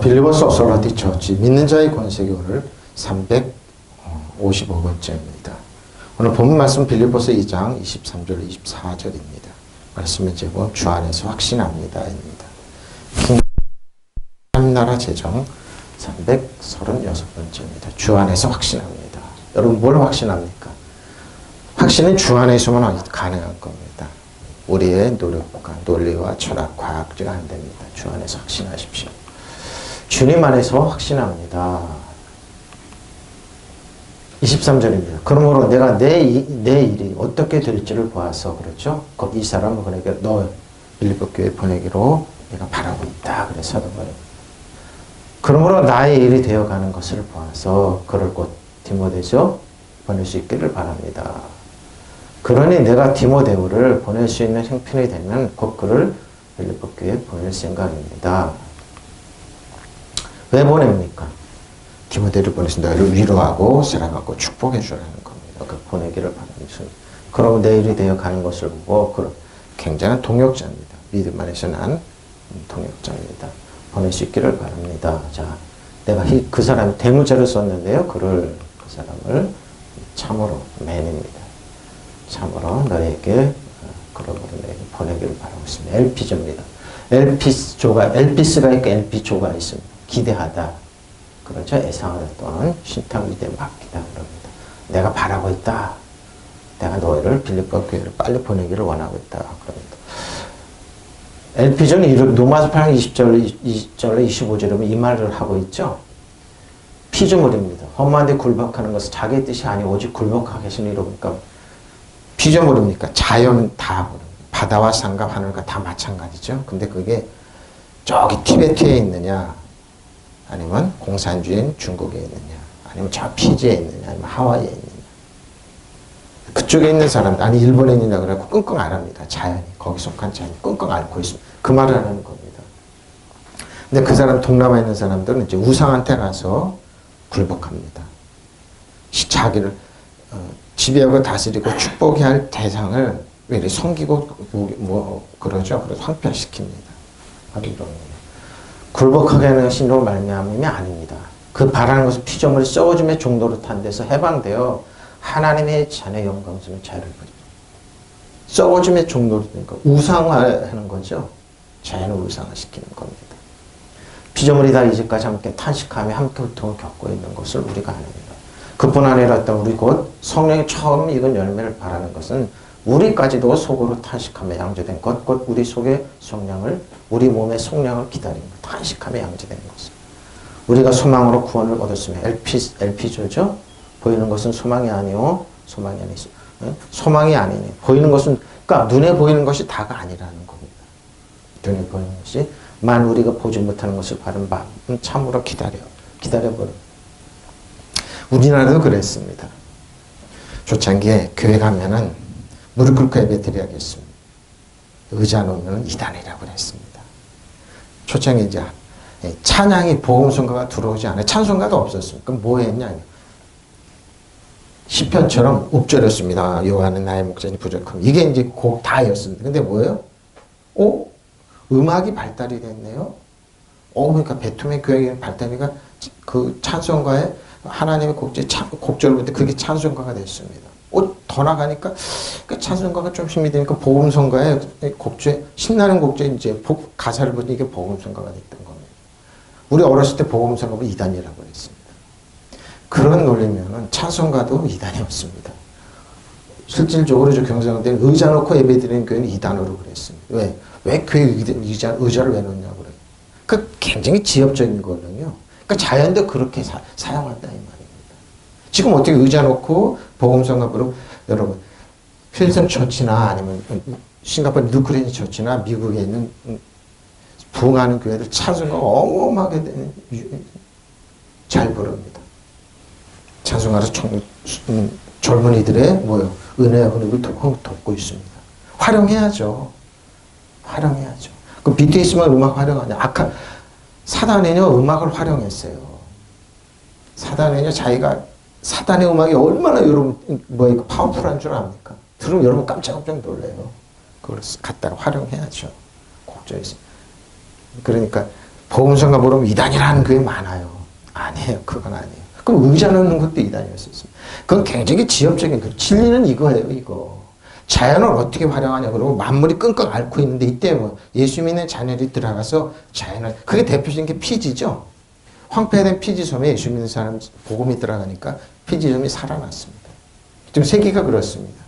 빌리버스 오소라티 처치 믿는 자의 권세기 오늘 355번째입니다. 오늘 본문 말씀 빌리버스 2장 23절 24절입니다. 말씀의 제목 주 안에서 확신합니다 입니다. 하나님 나라 제정 336번째입니다. 주 안에서 확신합니다. 여러분 뭘 확신합니까? 확신은 주 안에서만 가능한 겁니다. 우리의 노력과 논리와 철학, 과학적이 안 됩니다. 주 안에서 확신하십시오. 주님 안에서 확신합니다. 23절입니다. 그러므로 내가 내 일이 어떻게 될지를 보아서 그렇죠. 이 사람을 보내기로 너 빌립보 교회 보내기로 내가 바라고 있다. 그래서 사도 바울이 그러므로 나의 일이 되어가는 것을 보아서 그를 곧 디모데죠 보낼 수 있기를 바랍니다. 그러니 내가 디모데우를 보낼 수 있는 형편이 되면 곧 그를 빌립보 교회에 보낼 생각입니다. 왜 보냅니까? 디모데를 보내서 너희를 위로하고 사랑하고 축복해 주라는 겁니다. 그 보내기를 바랍니다. 그러고 내 일이 되어 가는 것을 보고 굉장한 동역자입니다. 믿음 안에서 난 동역자입니다. 보낼 수 있기를 바랍니다. 자, 내가 그 사람 대문자를 썼는데요. 그 사람을 참으로 맨입니다. 참으로 너에게 그러므로 너에게 보내기를 바라고 있습니다. 엘피조입니다. 엘피스가 있고 엘피조가 있습니다. 기대하다. 그렇죠. 애상하다 또는 신탁 위대에 맡기다 그럽니다. 내가 바라고 있다. 내가 너희를 빌립보 교회를 빨리 보내기를 원하고 있다. 그럽니다. 엘피조는 로마서 8장 20절로 25절에 이 말을 하고 있죠. 피조물입니다. 험한데 굴복하는 것은 자기의 뜻이 아니고 오직 굴복하게 하시는 이러니까 피조물입니까? 자연 다 바다와 산과 하늘과 다 마찬가지죠. 근데 그게 저기 티베트에 있느냐 아니면 공산주의인 중국에 있느냐 아니면 저 피지에 있느냐 아니면 하와이에 있느냐 그쪽에 있는 사람들 아니 일본에 있느냐 그래갖고 끙끙 앓습니다. 자연이 거기 속한 자연이 끙끙 앓고 있습니다. 그 말을 하는 겁니다. 근데 그 사람 동남아에 있는 사람들은 이제 우상한테 가서 굴복합니다. 자기를 지배하고 다스리고 축복해야 할 대상을 왜 섬기고 그러죠. 그래서 황폐화시킵니다. 바로 이런 거예요. 굴복하게 하는 신으로 말미암음이 아닙니다. 그 바라는 것은 피조물이 썩어짐의 종로로 탄 데서 해방되어 하나님의 자녀의 영광스러운 자유를 보죠. 썩어짐의 종로로 되니까 우상화하는 거죠. 자연을 우상화시키는 겁니다. 피조물이 다 이제까지 함께 탄식하며 함께 고통을 겪고 있는 것을 우리가 아닙니다. 그뿐 아니라 우리 곧 성령이 처음 익은 열매를 바라는 것은 우리까지도 속으로 탄식하며 양조된 것, 곧 우리 속의 성령을, 우리 몸의 성령을 기다리는 것, 탄식하며 양조된 것을. 우리가 소망으로 구원을 얻었으면 엘피조죠. 보이는 것은 소망이 아니오, 소망이 아니죠. 소망이 아니네. 보이는 것은, 그러니까 눈에 보이는 것이 다가 아니라는 겁니다. 눈에 보이는 것이 만 우리가 보지 못하는 것을 바른 마음 참으로 기다려버려. 우리나라도 그랬습니다. 초창기에 교회 가면은 무릎 꿇고 예배 드려야겠습니다. 의자 놓으면 이단이라고 그랬습니다. 초창기 이제 찬양이 복음성가가 들어오지 않아요. 찬송가도 없었습니다. 그럼 뭐 했냐? 시편처럼 읊조렸습니다. 여호와는 나의 목자니 부족함. 이게 이제 곡 다였습니다. 근데 뭐예요? 음악이 발달이 됐네요. 그러니까 베토벤 교회의 발달이가 그 찬송가에 하나님의 곡절을 볼 때 그게 찬송가가 됐습니다. 더 나가니까 그 찬송가가 좀 힘이 되니까 복음성가에 곡제 신나는 곡제 이제 가사를 보니 이게 복음성가가 됐던 겁니다. 우리 어렸을 때 복음성가가 이단이라고 했습니다. 그런 논리면은 찬송가도 이단이었습니다. 실질적으로 저 경상도에는 의자 놓고 예배드리는 교회는 이단으로 그랬습니다. 왜 교회 의자를 왜 놓냐고 그래요. 그 굉장히 지엽적인 거거든요. 그러니까 자연도 그렇게 사용한다 이 말입니다. 지금 어떻게 의자 놓고 복음성가로 여러분 필성 처치나 아니면 싱가포르 뉴크레인 처치나 미국에 있는 부흥하는 교회들 찬송가가 어마어마하게 잘 부릅니다. 찬송가로 젊은이들의 은혜와 훈육을 돕고 있습니다. 활용해야죠. 그 BTS만 음악 활용하냐? 사단은요 음악을 활용했어요. 사단은요 사단의 음악이 얼마나 여러분 파워풀한 줄 압니까? 들으면 여러분 깜짝깜짝 놀래요. 그걸 갖다가 활용해야죠. 곡조에서. 그러니까 복음성가 모르면 이단이라는 교회 많아요. 아니에요. 그건 아니에요. 그럼 의자 넣는 것도 이단이었었어요. 그건 굉장히 지엽적인 그 진리는 이거예요. 이거. 자연을 어떻게 활용하냐 그러고 만물이 끙끙 앓고 있는데 이때 뭐 예수 믿는 자녀들이 들어가서 자연을 그게 대표적인 게 피지죠. 황폐된 피지섬에 예수 믿는 사람 복음이 들어가니까 피지섬이 살아났습니다. 지금 세계가 그렇습니다.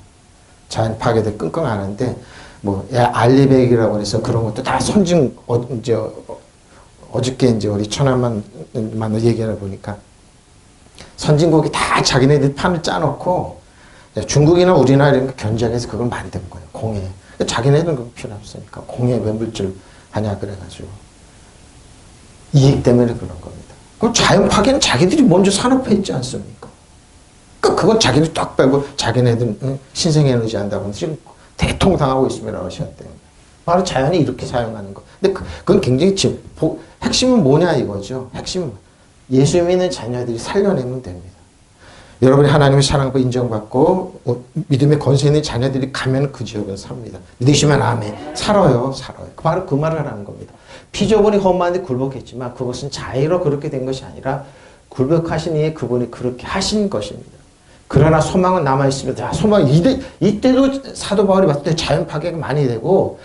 자연 파괴돼 끙끙 앓는데 뭐 알리백이라고 해서 그런 것도 다 선진 어저께 이제 우리 천안만 얘기하다 보니까 선진국이 다 자기네들 판을 짜놓고 중국이나 우리나라 이런 거 견제해서 그걸 만든 거예요. 공해. 자기네들은 그거 필요 없으니까 공해 왜 물질 하냐 그래가지고 이익 때문에 그런 겁니다. 그럼 자연 파괴는 자기들이 먼저 산업화했지 않습니까? 그건 자기들 딱 빼고 자기네들 신생에너지 한다고 지금 대통당하고 있습니다. 러시아 때문에. 바로 자연이 이렇게 사용하는 거. 근데 그건 굉장히 핵심은 뭐냐 이거죠. 핵심은 예수 믿는 자녀들이 살려내면 됩니다. 여러분이 하나님의 사랑받고 인정받고 믿음의 권세 있는 자녀들이 가면 그 지역은 삽니다. 믿으시면 아멘. 살아요. 바로 그 말을 하는 겁니다. 피조물이 험한데 굴복했지만 그것은 자의로 그렇게 된 것이 아니라 굴복하신 이에 그분이 그렇게 하신 것입니다. 그러나 소망은 남아있습니다. 소망, 이때도 사도 바울이 봤을 때 자연 파괴가 많이 되고,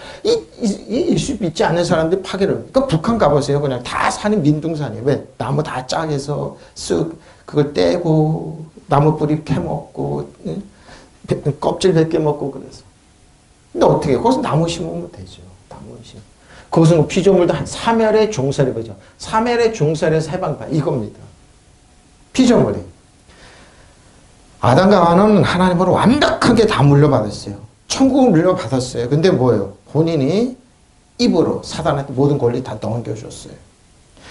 예수 믿지 않는 사람들이 파괴를, 그러니까 북한 가보세요. 그냥 다 산이 민둥산이에요. 왜? 나무 다 짝해서 쓱, 그걸 떼고, 나무 뿌리 캐먹고, 껍질 벗겨 먹고 그래서. 근데 어떻게 해? 거기서 나무 심으면 되죠. 나무 심. 그것은 피조물도 한 3열의 종살이 보죠. 3열의 종살에서 해방받 이겁니다. 피조물이. 아담과 하와는 하나님으로 완벽하게 다 물려받았어요. 천국을 물려받았어요. 근데 뭐예요? 본인이 입으로 사단한테 모든 권리 다 넘겨줬어요.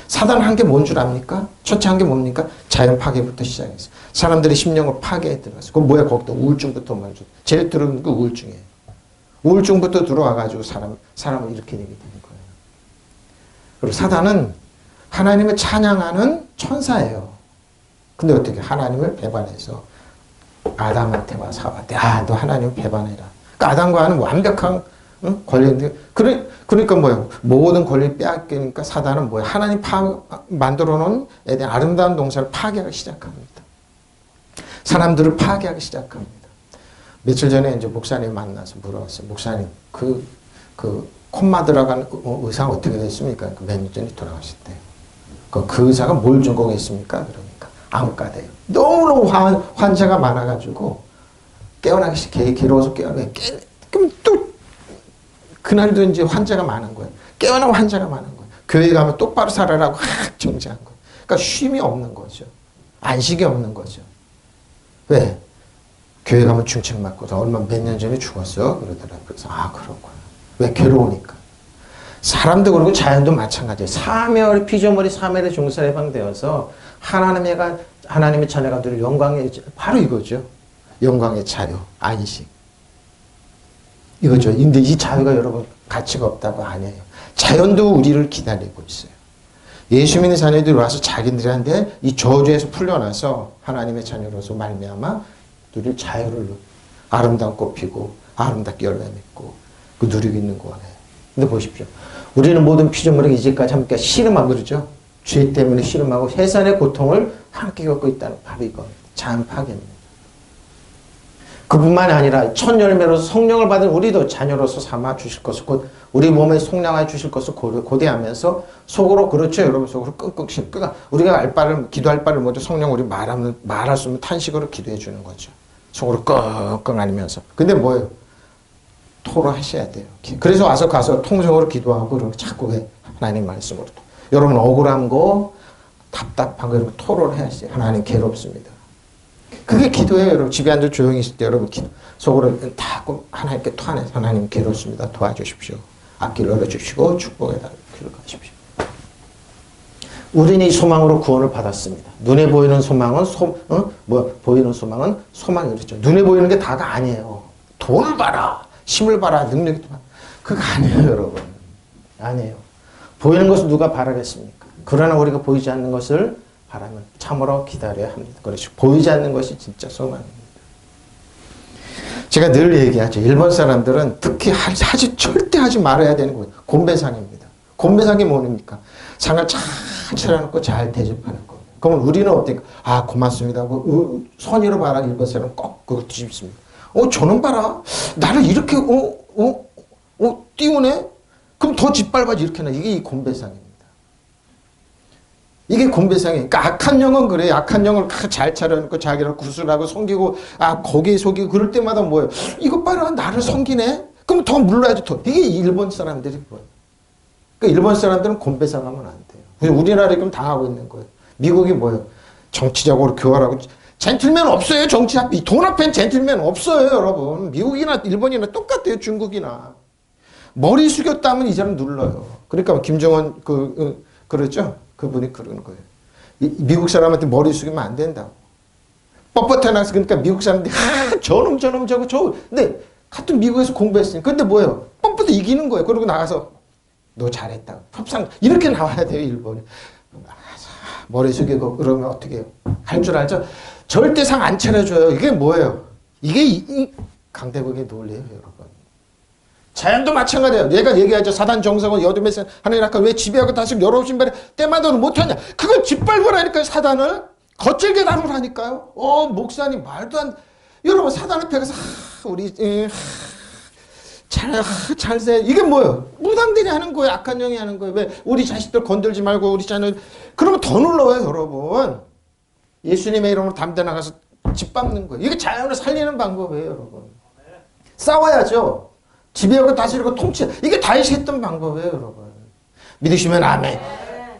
사단 한 게 뭔 줄 압니까? 첫째 한 게 뭡니까? 자연 파괴부터 시작했어요. 사람들의 심령을 파괴에 들어갔어요. 그럼 뭐야? 거기다 우울증부터 먼저. 제일 들어오는 게 우울증이에요. 우울증부터 들어와가지고 사람을 이렇게 되게 되는 거예요. 그리고 사단은 하나님을 찬양하는 천사예요. 근데 어떻게 하나님을 배반해서 아담한테 와서 하와한테 너 하나님 배반해라. 그러니까 아담과 하와는 완벽한 권리인데 그러니까 뭐예요? 모든 권리를 빼앗기니까 사단은 뭐예요? 하나님 만들어 놓은 에 대한 아름다운 동산을 파괴하기 시작합니다. 사람들을 파괴하기 시작합니다. 며칠 전에 이제 목사님 만나서 물어봤어요. 목사님 그 콤마 들어간 의사가 어떻게 됐습니까? 몇 년 전에 돌아가실 때. 그 의사가 뭘 전공했습니까? 그러니까 안과대요. 너무너무 환자가 많아가지고 깨어나기 싫게 괴로워서 깨어나요. 그럼 또 그날도 이제 환자가 많은 거예요. 깨어나고 환자가 많은 거예요. 교회 가면 똑바로 살아라고 정지한 거예요. 그러니까 쉼이 없는 거죠. 안식이 없는 거죠. 왜? 교회 가면 중책 맞고 몇 년 전에 죽었어 그러더라고요. 그래서 그렇구나. 왜? 괴로우니까. 사람도 그러고 자연도 마찬가지예요. 피조물이 사멸의 종살에 해방되어서 하나님의 자녀가 누릴 영광의 바로 이거죠. 영광의 자유, 안식. 이거죠. 근데 이 자유가 여러분 가치가 없다고 아니에요. 자연도 우리를 기다리고 있어요. 예수 믿는 자녀들이 와서 자기들한테 이 저주에서 풀려나서 하나님의 자녀로서 말미암아 누릴 자유를 아름다운 꽃 피고 아름답게 열매 맺고 그 누리고 있는 거예요. 근데 보십시오. 우리는 모든 피조물에게 이제까지 함께 씨름하고 그러죠. 죄 때문에 씨름하고 해산의 고통을 함께 겪고 있다는 바로 이겁니다. 자연 파괴입니다. 그뿐만이 아니라 첫 열매로서 성령을 받은 우리도 자녀로서 삼아 주실 것을 곧 우리 몸에 속량하여 주실 것을 고대하면서 속으로 그렇죠. 여러분 속으로 끙끙 씹. 그러니까 우리가 기도할 바를 먼저 성령 우리 말할 수 없는 탄식으로 기도해 주는 거죠. 속으로 끙끙 앓으면서. 근데 뭐예요? 토로하셔야 돼요. 그래서 가서 통성으로 기도하고 그러고 자꾸 왜 하나님 말씀으로 여러분 억울한 거 답답한 거 이런 거 토로를 해야지. 하나님 괴롭습니다. 그게 기도예요. 여러분 집에 앉아 조용히 있을 때 여러분 속으로 다 하나님께 토하면서 하나님 괴롭습니다. 도와주십시오. 앞길 열어주시고 축복해달라고 기도하십시오. 우리는 이 소망으로 구원을 받았습니다. 눈에 보이는 소망은 보이는 소망은 소망이죠. 눈에 보이는 게 다가 아니에요. 돈을 봐라. 힘을 봐라. 능력이 봐라. 그거 아니에요, 여러분. 아니에요. 보이는 것을 누가 바라겠습니까? 그러나 우리가 보이지 않는 것을 바라면 참으로 기다려야 합니다. 그렇죠. 보이지 않는 것이 진짜 소망입니다. 제가 늘 얘기하죠. 일본 사람들은 특히 절대 하지 말아야 되는 거예요. 곤배상입니다. 곤배상이 뭡니까? 상을 잘 차려놓고 잘 대접하는 거. 그러면 우리는 어때요? 아, 고맙습니다 하고 선의로 말하는 일본 사람은 꼭 그거 뒤집습니다. 저놈 봐라. 나를 이렇게 띄우네? 그럼 더 짓밟아지 이렇게 나. 이게 곤배상입니다. 이게 곤배상이에요. 그러니까 악한 영은 그래요. 악한 영을 잘 차려놓고 자기를 구술하고 섬기고 거기에 속이고 그럴 때마다 뭐예요? 이것 봐라. 나를 섬기네? 그럼 더 물러야지 더. 이게 일본 사람들이 뭐예요? 그러니까 일본 사람들은 곤배상하면 안 돼요. 우리나라에 그럼 당하고 있는 거예요. 미국이 뭐예요? 정치적으로 교활하고 젠틀맨 없어요. 정치 돈 앞엔 젠틀맨 없어요, 여러분. 미국이나 일본이나 똑같아요. 중국이나. 머리 숙였다면 이 사람 눌러요. 그러니까 김정은 그러죠? 그분이 그러는 거예요. 미국 사람한테 머리 숙이면 안 된다고. 뻣뻣해 나서 그러니까 미국 사람들이 저놈 저거 근데 같은 미국에서 공부했으니까. 근데 뭐예요? 뻣뻣해 이기는 거예요. 그러고 나가서 너 잘했다. 협상 이렇게 나와야 돼요, 일본이. 머리 숙이고 그러면 어떻게 해요? 할 줄 알죠? 절대 상 안 차려줘요. 이게 뭐예요? 이게 강대국의 논리예요, 여러분. 자연도 마찬가지예요. 얘가 얘기하죠. 사단 정성은 여둠에서 하나님 아까 왜 지배하고 다스리고 여러 신발에 때마다는 못하냐. 그걸 짓밟으라니까요. 사단을. 거칠게 다루라니까요. 목사님 말도 안. 여러분 사단 앞에 가서 우리 잘세. 이게 뭐예요? 무당들이 하는 거예요. 악한 영이 하는 거예요. 왜 우리 자식들 건들지 말고 우리 자녀. 그러면 더 놀라워요, 여러분. 예수님의 이름으로 담대 나가서 짓밟는 거예요. 이게 자연을 살리는 방법이에요, 여러분. 싸워야죠. 지배하고 다스리고 통치. 이게 다윗이 했던 방법이에요, 여러분. 믿으시면 아멘.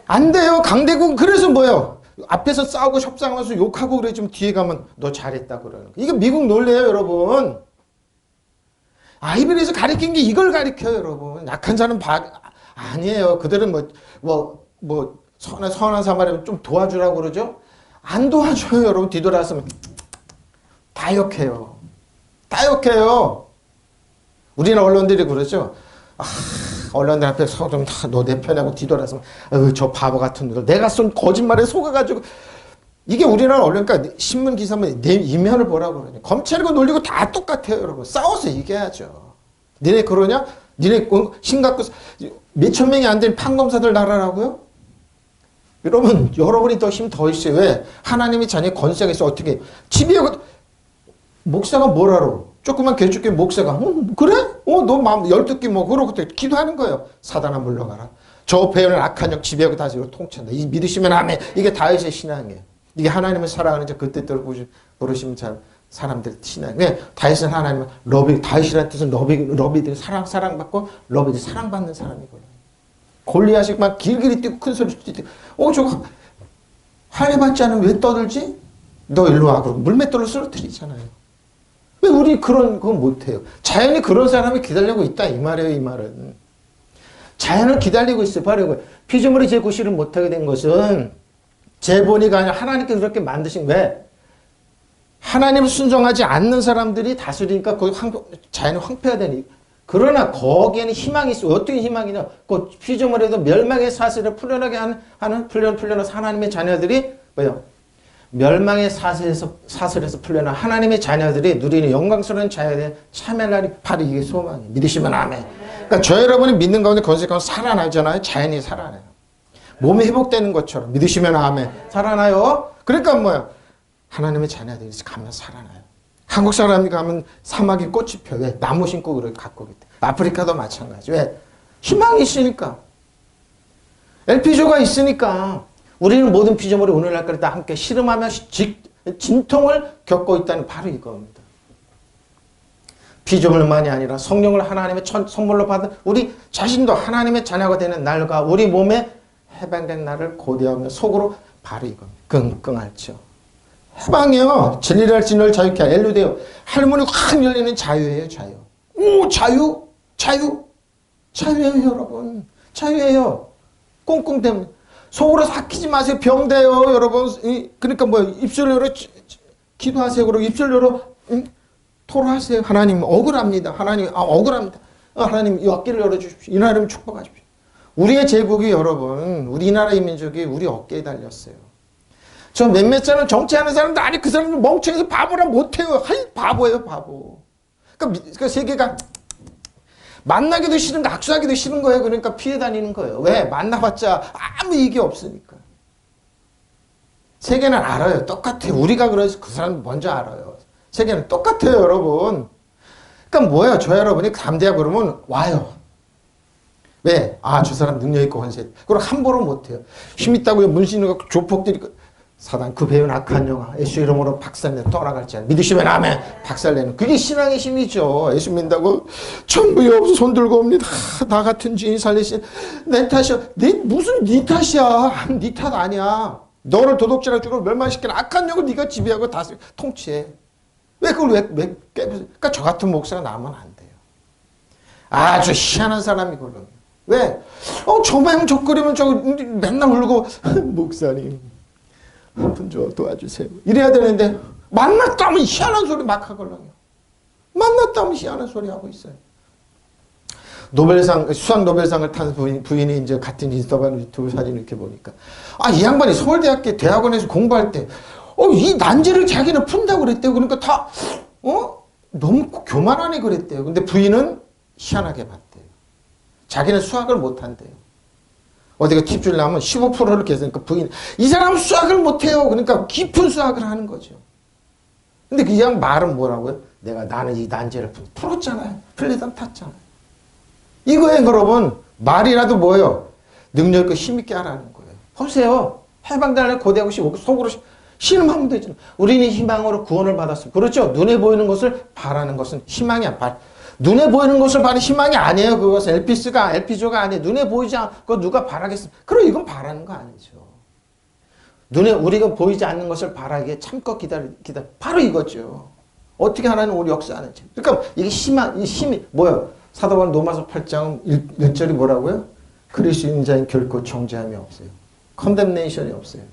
안 돼요. 강대국. 그래서 뭐예요? 앞에서 싸우고 협상하면서 욕하고 그래. 좀 뒤에 가면 너 잘했다 그러는 거. 이게 미국 논리예요, 여러분. 바이블에서 가르친 게 이걸 가르쳐요, 여러분. 약한 자는 아니에요. 그들은 선한 사마리아는 좀 도와주라고 그러죠? 안 도와줘요, 여러분. 뒤돌아서면 다 욕해요. 다 욕해요. 우리나라 언론들이 그러죠. 언론들 앞에서 좀 너 내 편하고 뒤돌아서면 저 바보 같은 놈들. 내가 쓴 거짓말에 속아가지고. 이게 우리나라 언론, 그러니까 신문 기사면 내 이면을 보라고 그러냐. 검찰이고 놀리고 다 똑같아요, 여러분. 싸워서 이겨야죠. 니네 그러냐? 니네 심각고 몇천 명이 안 된 판검사들 나라라고요? 여러분, 여러분이 더 힘 더 있어요. 왜? 하나님이 자녀의 권세가 있어. 어떻게? 집이하고 목사가 뭐라로? 조그만 개죽게 목사가 그래? 너 마음 12개 그러고 기도하는 거예요. 사단아 물러가라. 저 배우는 악한 영 지배하고 다스리고 통치한다. 이 믿으시면 아멘. 이게 다윗의 신앙이에요. 이게 하나님을 사랑하는 자 그때 부르시면 잘 사람들 신앙이에요. 다윗은 하나님을 다윗이라는 뜻은 러비들이 사랑받고 러비들이 사랑받는 사람이거든요. 골리앗이 막 길길이 뛰고 큰 소리 뛰고 저거 할례받지 않으면 왜 떠들지? 너 일로 와. 그러고 물맷돌로 쓰러뜨리잖아요. 왜 우리 그런 거 못해요? 자연이 그런 사람을 기다리고 있다 이 말이에요. 이 말은 자연을 기다리고 있어요. 바로 피조물이 제 구실을 못하게 된 것은 제 본의가 아니라 하나님께서 그렇게 만드신. 왜? 하나님을 순종하지 않는 사람들이 다스리니까 거기 자연이 황폐가 되니. 그러나 거기에는 희망이 있어요. 어떻게 희망이냐? 그 피조물에도 멸망의 사슬을 풀려나게 하는 풀려나서 하나님의 자녀들이 뭐예요? 멸망의 사슬에서 풀려나 하나님의 자녀들이 누리는 영광스러운 자연에 참여할 날이 바로 이게 소망이에요. 믿으시면 아멘. 그러니까 저 여러분이 믿는 가운데 건색하면 살아나잖아요. 자연이 살아나요. 몸이 회복되는 것처럼 믿으시면 아멘. 살아나요. 그러니까 뭐야? 하나님의 자녀들이 가면 살아나요. 한국 사람이 가면 사막이 꽃이 펴. 왜? 나무 심고 그렇게 갖고 있대. 아프리카도 마찬가지. 왜? 희망이 있으니까. LP조가 있으니까. 우리는 모든 피조물이 오늘날까지 다 함께 씨름하며 진통을 겪고 있다는 바로 이겁니다. 피조물만이 아니라 성령을 하나님의 선물로 받은 우리 자신도 하나님의 자녀가 되는 날과 우리 몸에 해방된 날을 고대하며 속으로 바로 이겁니다. 끙끙 해방이요. 진리를 진리를 자유케 하라. 엘루데요. 할머니 확 열리는 자유예요. 자유. 오 자유. 자유예요 여러분. 자유예요. 꽁꽁 때문에. 속으로 삭히지 마세요. 병돼요, 여러분. 그러니까 입술 열어 기도하세요. 그리고 입술 열어 토로하세요. 하나님 억울합니다. 하나님 억울합니다. 하나님 이 어깨를 열어주십시오. 이 나라를 축복하십시오. 우리의 제국이 여러분, 우리나라의 민족이 우리 어깨에 달렸어요. 저 몇몇 사람 정치하는 사람들 아니 그 사람들 멍청해서 바보라 못해요. 바보예요, 바보. 그러니까 세계가 만나기도 싫은데 악수하기도 싫은 거예요. 그러니까 피해 다니는 거예요. 왜? 만나봤자 아무 이익이 없으니까. 세계는 알아요. 똑같아요. 우리가 그래서 그 사람 먼저 알아요. 세계는 똑같아요, 여러분. 그러니까 뭐예요? 저 여러분이 담대하고 그러면 와요. 왜? 아, 저 사람 능력 있고 헌세. 그럼 함부로 못해요. 힘 있다고요. 문신이고 조폭들이. 사단 그 배운 악한 영화. 예수 이름으로 박살내 떠나갈지 믿으시면 아멘. 박살내는. 그게 신앙의 힘이죠. 예수 믿는다고 전부 없어 손 들고 옵니다. 나 같은 주인 살리신 내 탓이야. 무슨 네 탓이야. 네 탓 아니야. 너를 도둑질하고 죽고 멸망시키는 악한 영을 네가 지배하고 다 통치해. 왜 그걸 왜 깨부수? 그러니까 저 같은 목사가 나오면 안 돼요. 아주 희한한 사람이거든. 왜? 저만 적거리면 저 맨날 울고 목사님 한 푼 줘 도와주세요. 이래야 되는데 만났다면 희한한 소리 막 하거든요. 만났다면 희한한 소리 하고 있어요. 노벨상 수학 노벨상을 탄 부인이 이제 같은 인스타그램 유튜브 사진 이렇게 보니까 이 양반이 서울대학교 대학원에서 공부할 때 이 난제를 자기는 푼다고 그랬대요. 그러니까 다 너무 교만하네 그랬대요. 근데 부인은 희한하게 봤대요. 자기는 수학을 못한대요. 어디가 팁 주려면 15%를 계산하니까 부인 이 사람은 수학을 못해요. 그러니까 깊은 수학을 하는 거죠. 근데 그 양 말은 뭐라고요? 나는 이 난제를 풀었잖아요. 플레이던 탔잖아요. 이거에 여러분 말이라도 뭐예요? 능력 있고 힘있게 하라는 거예요. 보세요. 해방단을 고대하고 속으로 신음하면 되죠. 우리는 희망으로 구원을 받았습니다. 그렇죠? 눈에 보이는 것을 바라는 것은 희망이 아니야. 눈에 보이는 것을 바라는 희망이 아니에요. 그것은 엘피조가 아니에요. 눈에 보이지 않고 누가 바라겠습니까? 그럼 이건 바라는 거 아니죠. 눈에 우리가 보이지 않는 것을 바라기에 참고 기다려. 바로 이거죠. 어떻게 하나님 우리 역사하는지. 그러니까 이게 힘이 뭐예요? 사도바울 로마서 8장 1절이 뭐라고요? 그리스도 있는 자는 결코 정죄함이 없어요. 컨뎀네이션이 없어요.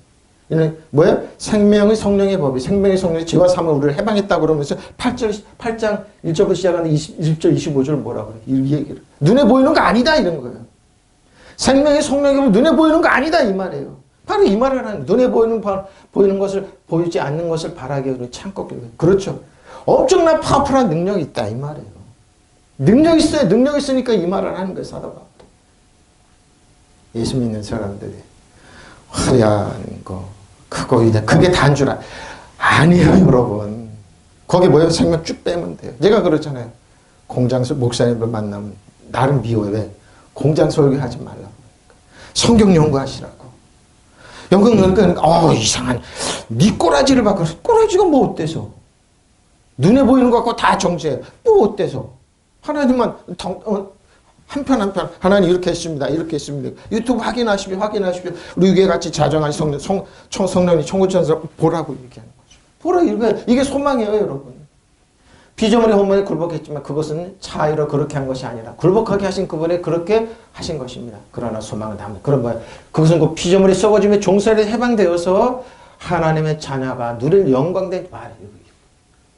이는 뭐예요? 생명의 성령의 법이 생명의 성령이 죄와 사함을 우리를 해방했다고 그러면서 8장 1절부터 시작하는 20절 25절 뭐라고 해요? 이 얘기를. 눈에 보이는 거 아니다 이런 거예요. 생명의 성령의 법이 눈에 보이는 거 아니다 이 말이에요. 바로 이 말을 하는 눈에 보이는 것을 보이지 않는 것을 바라게 참고 그렇죠. 엄청난 파워풀한 능력이 있다 이 말이에요. 능력 있어요. 능력 있으니까 이 말을 하는 거예요. 사도가. 예수 믿는 사람들이 화려한 거 크고 그게 단 줄 아니에요 여러분. 거기 뭐예요? 생명 쭉 빼면 돼요. 제가 그렇잖아요. 공장설 목사님을 만나면 나름 미워요. 왜? 공장 설교하지 말라고. 성경 연구하시라고. 연구하니까 이상한 네 꼬라지를 받고 꼬라지가 뭐 어때서? 눈에 보이는 것 갖고 다 정죄해. 뭐 어때서? 하나님만 한편 하나님 이렇게 했습니다. 이렇게 했습니다. 유튜브 확인하십시오. 우리 교회 같이 자정한 성령이 청구천사 보라고 얘기하는 거죠. 보라 이게 소망이에요 여러분. 피조물의 혼돈에 굴복했지만 그것은 자의로 그렇게 한 것이 아니라 굴복하게 하신 그분이 그렇게 하신 것입니다. 그러나 소망을 담는 그런 거예요. 그것은 그 피조물이 썩어지며 종살이 해방되어서 하나님의 자녀가 누릴 영광된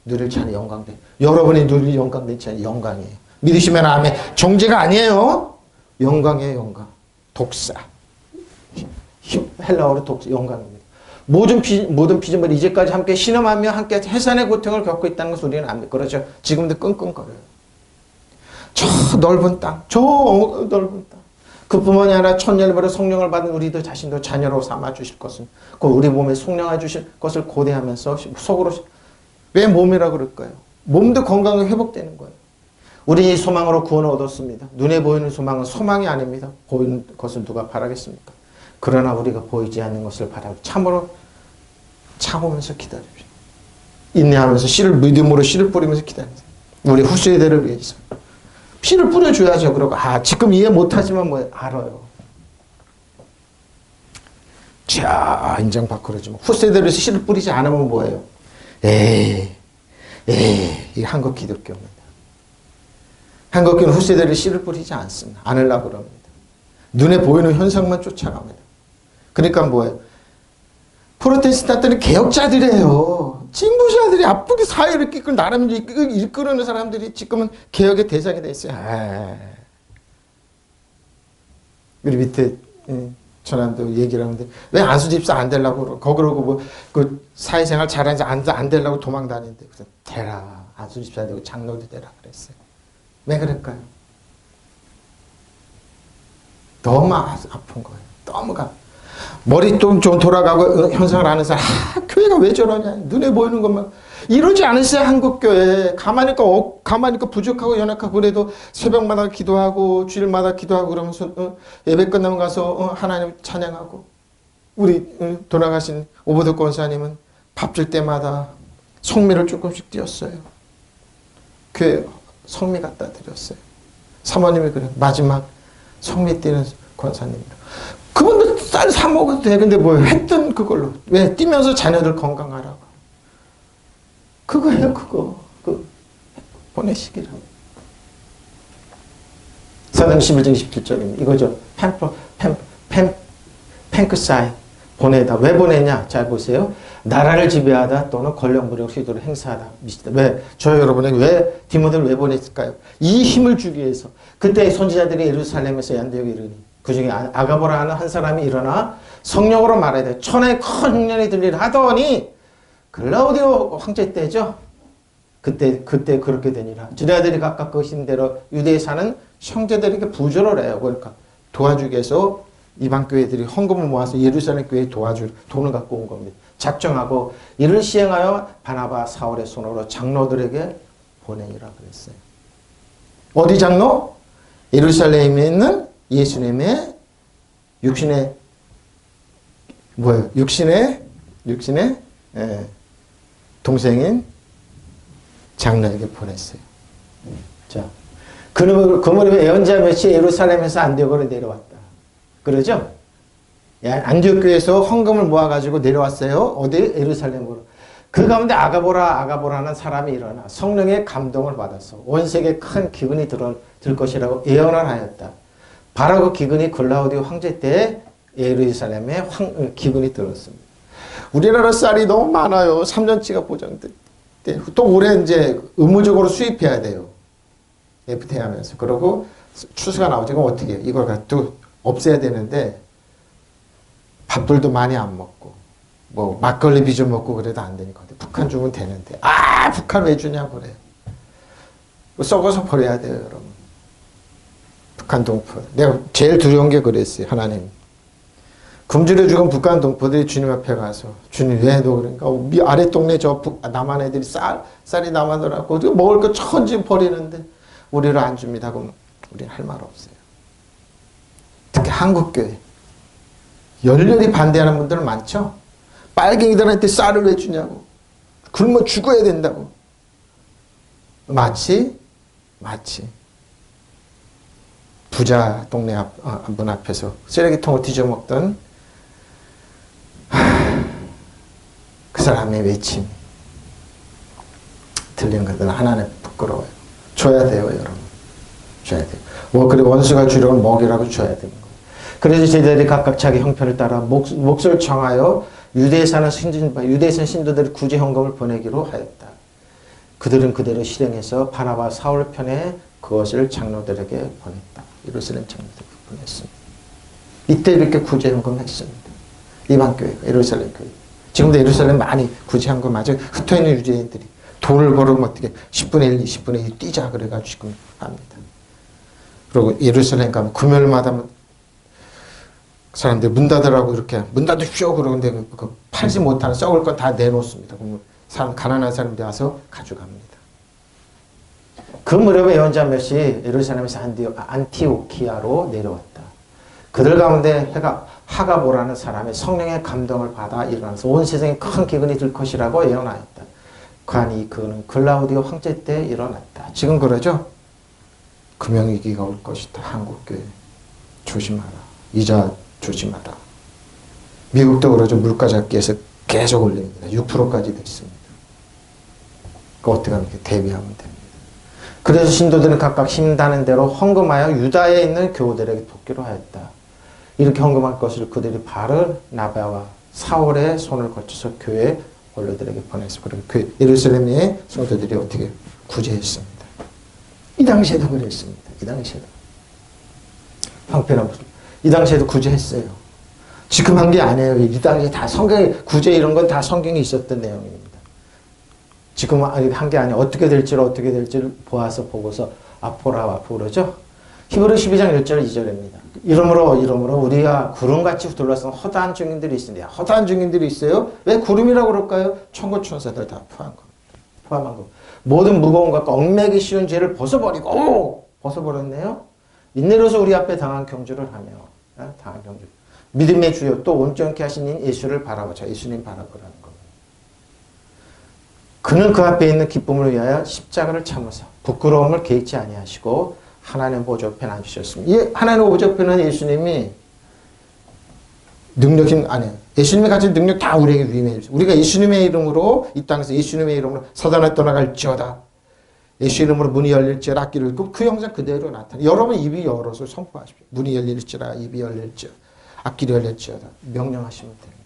누릴 자녀 영광된 여러분이 누릴 영광된 자녀 영광이에요. 믿으시면 아멘. 정죄가 아니에요. 영광이에요. 영광. 독사. 헬라어로 독사. 영광입니다. 모든 피조물이 이제까지 함께 신음하며 함께 해산의 고통을 겪고 있다는 것을 우리는 압니다. 그렇죠. 지금도 끙끙거려요. 저 넓은 땅. 그뿐만이 아니라 천년으로 성령을 받은 우리도 자신도 자녀로 삼아주실 것은 그 우리 몸에 성령해 주실 것을 고대하면서 속으로 왜 몸이라고 그럴까요? 몸도 건강하게 회복되는 거예요. 우리 소망으로 구원을 얻었습니다. 눈에 보이는 소망은 소망이 아닙니다. 보이는 것을 누가 바라겠습니까? 그러나 우리가 보이지 않는 것을 바라고 참으로 참으면서 기다립시다. 인내하면서 믿음으로 씨를 뿌리면서 기다립니다. 우리 후세대를 위해서. 씨를 뿌려줘야죠. 그러고 지금 이해 못하지만 알아요. 자, 인정받고 그러지만 후세대를 위해서 씨를 뿌리지 않으면 뭐예요? 이게 한국 기독교입니다. 한국교는 후세대를 씨를 뿌리지 않습니다. 않으려고 그럽니다. 눈에 보이는 현상만 쫓아갑니다. 그러니까 뭐예요? 프로테스탄트는 개혁자들이에요. 진보자들이 아프게 사회를 나름 이끌어내는 사람들이 지금은 개혁의 대상이 돼 있어요. 우리 밑에 저랑도 얘기를 하는데 왜 안수집사 안 되려고 그러고 그 사회생활 잘하는지 안 되려고 도망 다니는데 그래서 되라 안수집사 되고 장로도 되라 그랬어요. 왜 그럴까요? 너무 아픈 거예요. 너무가. 머리 좀 돌아가고 현상을 아는 사람, 교회가 왜 저러냐. 눈에 보이는 것만. 이러지 않으세요, 한국교회. 가만히 있고 부족하고 연약하고 그래도 새벽마다 기도하고 주일마다 기도하고 그러면서 예배 끝나면 가서 하나님 찬양하고. 우리 돌아가신 오보드 권사님은 밥 줄 때마다 성미를 조금씩 띄었어요. 교회 성미 갖다 드렸어요. 사모님이 그래. 마지막 성미 띄는 권사님이라. 그분도 쌀 사 먹어도 돼. 근데 뭐 했던 그걸로. 왜? 뛰면서 자녀들 건강하라고. 그거예요, 그거. 보내시기를. 사도행 11장 27절입니다. 이거죠. 팽크사이. 보내다. 왜 보내냐? 잘 보세요. 나라를 지배하다 또는 권력무력 시도를 행사하다. 왜? 저 여러분에게 왜 디모데를 왜 보냈을까요? 이 힘을 주기 위해서. 그때 선지자들이 예루살렘에서 안디옥에 이르니 그 중에 아가보라 하는 한 사람이 일어나 성령으로 말해야 돼. 천하에 큰 흉년이 들리라 하더니 글라우디오 황제 때죠. 그때 그렇게 되니라. 주례아들이 각각 그 힘대로 유대에 사는 형제들에게 부조를 해요. 그러니까 도와주기 위해서 이방 교회들이 헌금을 모아서 예루살렘 교회에 도와줄 돈을 갖고 온 겁니다. 작정하고 이를 시행하여 바나바 사울의 손으로 장로들에게 보내니라 그랬어요. 어디 장로? 예루살렘에 있는 예수님의 육신의 동생인 장로에게 보냈어요. 자, 그 무렵에 예언자 몇이 예루살렘에서 안디옥으로 내려왔다. 그러죠? 안디옥 교회에서 헌금을 모아가지고 내려왔어요. 어디? 예루살렘으로. 그 가운데 아가보라는 사람이 일어나 성령의 감동을 받아서 원색에 큰 기근이 들 것이라고 예언을 하였다. 바로 그 기근이 글라우디오 황제 때 예루살렘에 기근이 들었습니다. 우리나라 쌀이 너무 많아요. 3년치가 보장돼. 또 올해 이제 의무적으로 수입해야 돼요. FTA 하면서. 그러고 추수가 나오지. 그럼 어떻게 해요? 이걸 갖고 없애야 되는데 밥들도 많이 안 먹고 뭐 막걸리 비좀 먹고 그래도 안 되니까 북한 주면 되는데 북한 왜 주냐 그래요. 썩어서 버려야 돼요 여러분. 북한 동포. 내가 제일 두려운 게 그랬어요. 하나님. 굶주려 죽은 북한 동포들이 주님 앞에 가서 주님 왜 너 그러니까 아래 동네 저 남한 애들이 쌀이 남아더라고 먹을 거 천지 버리는데 우리를 안 줍니다. 그럼 우리는 할 말 없어요. 특히 한국교회 열렬히 반대하는 분들은 많죠. 빨갱이들한테 쌀을 왜 주냐고. 굶어 죽어야 된다고. 마치 부자 동네 문 앞에서 쓰레기통을 뒤져먹던 그 사람의 외침이 들리는 것들은 하나님 부끄러워요. 줘야 돼요 여러분. 줘야 돼요. 그리고 원수가 주려고 먹이라고 줘야 되는 거예요. 그래서 제자들이 각각 자기 형편을 따라 몫을 정하여 유대에 사는 신도들이 구제 헌금을 보내기로 하였다. 그들은 그대로 실행해서 바나바 사울 편에 그것을 장로들에게 보냈다. 예루살렘 장로들에게 보냈습니다. 이때 이렇게 구제 헌금을 했습니다. 이방 교회가 예루살렘 교회. 지금도 예루살렘 많이 구제 헌금 아주 흩어있는 유대인들이 돈을 벌으면 어떻게 10분의 1, 20분의 1 뛰자 그래가지고 지금 합니다. 그리고 예루살렘 가면 금요일마다 사람들 문 닫으라고 이렇게 문 닫으십시오 그러는데 그 팔지 못하는 썩을 건 다 내놓습니다. 그러면 가난한 사람들이 와서 가져갑니다. 그 무렵에 예언자 몇이 예루살렘에서 안티오키아로 내려왔다. 그들 가운데 하가보라는 사람의 성령의 감동을 받아 일어나서 온 세상에 큰 기근이 들 것이라고 예언하였다. 그하니 그는 글라우디오 황제 때 일어났다. 지금 그러죠? 금융위기가 올 것이다. 한국교회 조심하라. 이자 조심하라. 미국도 그러죠. 물가 잡기에서 계속 올립니다. 6%까지 됐습니다. 그 어떻게 하면 대비하면 됩니다. 그래서 신도들은 각각 힘다는 대로 헌금하여 유다에 있는 교우들에게 돕기로 하였다. 이렇게 헌금할 것을 그들이 바르나바와 사울의 손을 거쳐서 교회 원로들에게 보내서 그리고 예루살렘의 성도들이 어떻게 구제했습니다. 이 당시에도 그랬습니다. 이 당시에도. 형편없 이 당시에도 구제했어요. 지금 한 게 아니에요. 이 당시에 다 성경에 구제 이런 건 다 성경에 있었던 내용입니다. 지금 한 게 아니에요. 어떻게 될지를 보고서 보고서 앞으로 그러죠. 히브리 12장 1절 2절입니다. 이러므로 우리가 구름같이 둘러싼 허다한 증인들이 있습니다. 허다한 증인들이 있어요. 왜 구름이라고 그럴까요? 천군 천사들 다 포함한 거. 모든 무거운 것과 얽매기 쉬운 죄를 벗어버렸네요. 인내로서 우리 앞에 당한 경주를 하며 당한 경주. 믿음의 주요 또 온전케 하신 예수를 바라보자. 예수님 바라보라는 겁니다. 그는 그 앞에 있는 기쁨을 위하여 십자가를 참으사 부끄러움을 개의치 아니하시고 하나님 보좌편에 앉으셨습니다. 이 하나님 보좌편은 예수님이 능력이 아니에요. 예수님이 가진 능력 다 우리에게 위임해 주세요. 우리가 예수님의 이름으로 이 땅에서 예수님의 이름으로 사단을 떠나갈지어다. 예수 이름으로 문이 열릴지어다. 앞길을 그 형상 그대로 나타나. 여러분 입이 열어서 선포하십시오. 문이 열릴지어다. 입이 열릴지어다. 앞길이 열릴지어다. 명령하시면 됩니다.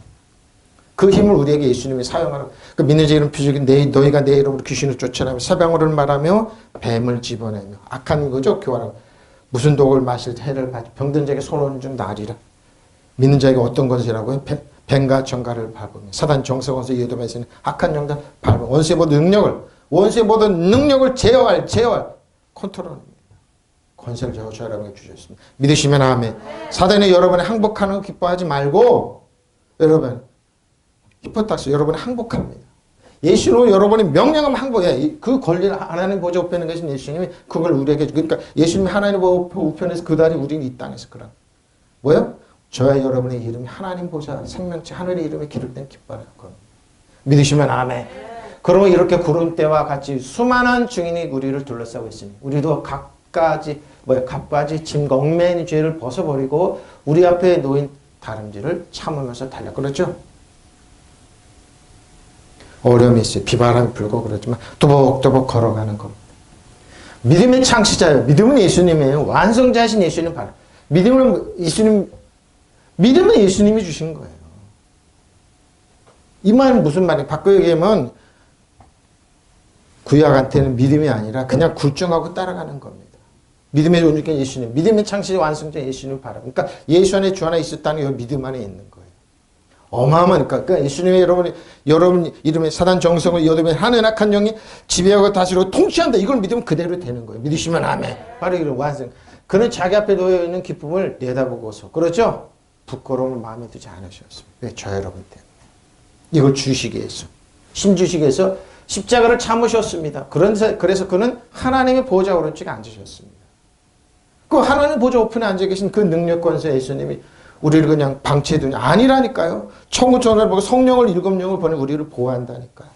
그 힘을 우리에게 예수님이 사용하는 그 믿는 자 이름 표적인 너희가 내 이름으로 귀신을 쫓아내며 새방울을 말하며 뱀을 집어내며 악한 거죠. 교활하고 무슨 독을 마실 때 해를 받지 병든 자에게 손을 준 날이라. 믿는 자에게 어떤 것이라고요? 뱀과 정갈을 밟으며 사단 정성원수 이어도면서는 악한 영들 밟으며 원수의 모든 능력을 제어할 컨트롤입니다. 권세를 저주 여러분에게 주셨습니다. 믿으시면 아멘. 사단이 여러분의 항복하는 거 기뻐하지 말고 여러분 히포탁스 여러분은 항복합니다. 예수로 여러분이 명령하면 항복해. 그 권리를 하나님 보좌 우편에 계신 예수님이 그걸 우리에게 그러니까 예수님이 하나님 보좌 우편에서 그 달이 우리는 이 땅에서 그런 뭐요? 저와 여러분의 이름이 하나님 보좌 생명체 하늘의 이름에 기록된 깃발을 겁니다. 믿으시면 아멘. 그러면 이렇게 구름대와 같이 수많은 증인이 우리를 둘러싸고 있으니 우리도 각가지 짐과 얽매인 죄를 벗어버리고 우리 앞에 놓인 다름질을 참으면서 달려. 그렇죠? 어려움이 있어요. 비바람이 불고 그렇지만 또박또박 걸어가는 겁니다. 믿음의 창시자예요. 믿음은 예수님이에요. 완성자이신 예수님 바로. 믿음은 예수님이 주신 거예요. 이 말은 무슨 말이에요? 바꿔 얘기하면 구약한테는 믿음이 아니라 그냥 굴종하고 따라가는 겁니다. 믿음의 온유가 예수님, 믿음의 창시자 완성자 예수님을 바라. 그러니까 예수 안에 주 안에 있었다는 이 믿음 안에 있는 거예요. 어마어마하니까. 그러니까 예수님의 여러분 이름에 사단 정성을 이어두면 하는 악한 영이 지배하고 다스리고 통치한다. 이걸 믿으면 그대로 되는 거예요. 믿으시면 아멘. 바로 이런 완성. 그는 자기 앞에 놓여 있는 기쁨을 내다보고서 그렇죠? 부끄러움을 마음에 두지 않으셨습니다. 왜? 저 여러분 때문에. 이걸 주시기 위해서. 힘주시기 위해서 십자가를 참으셨습니다. 그래서 그는 하나님의 보좌 오른쪽에 앉으셨습니다. 그 하나님 보좌 우편에 앉아 계신 그 능력 권세 예수님이 우리를 그냥 방치해두냐. 아니라니까요. 천국 전화를 보고 성령을 일곱 영을 보내 우리를 보호한다니까요.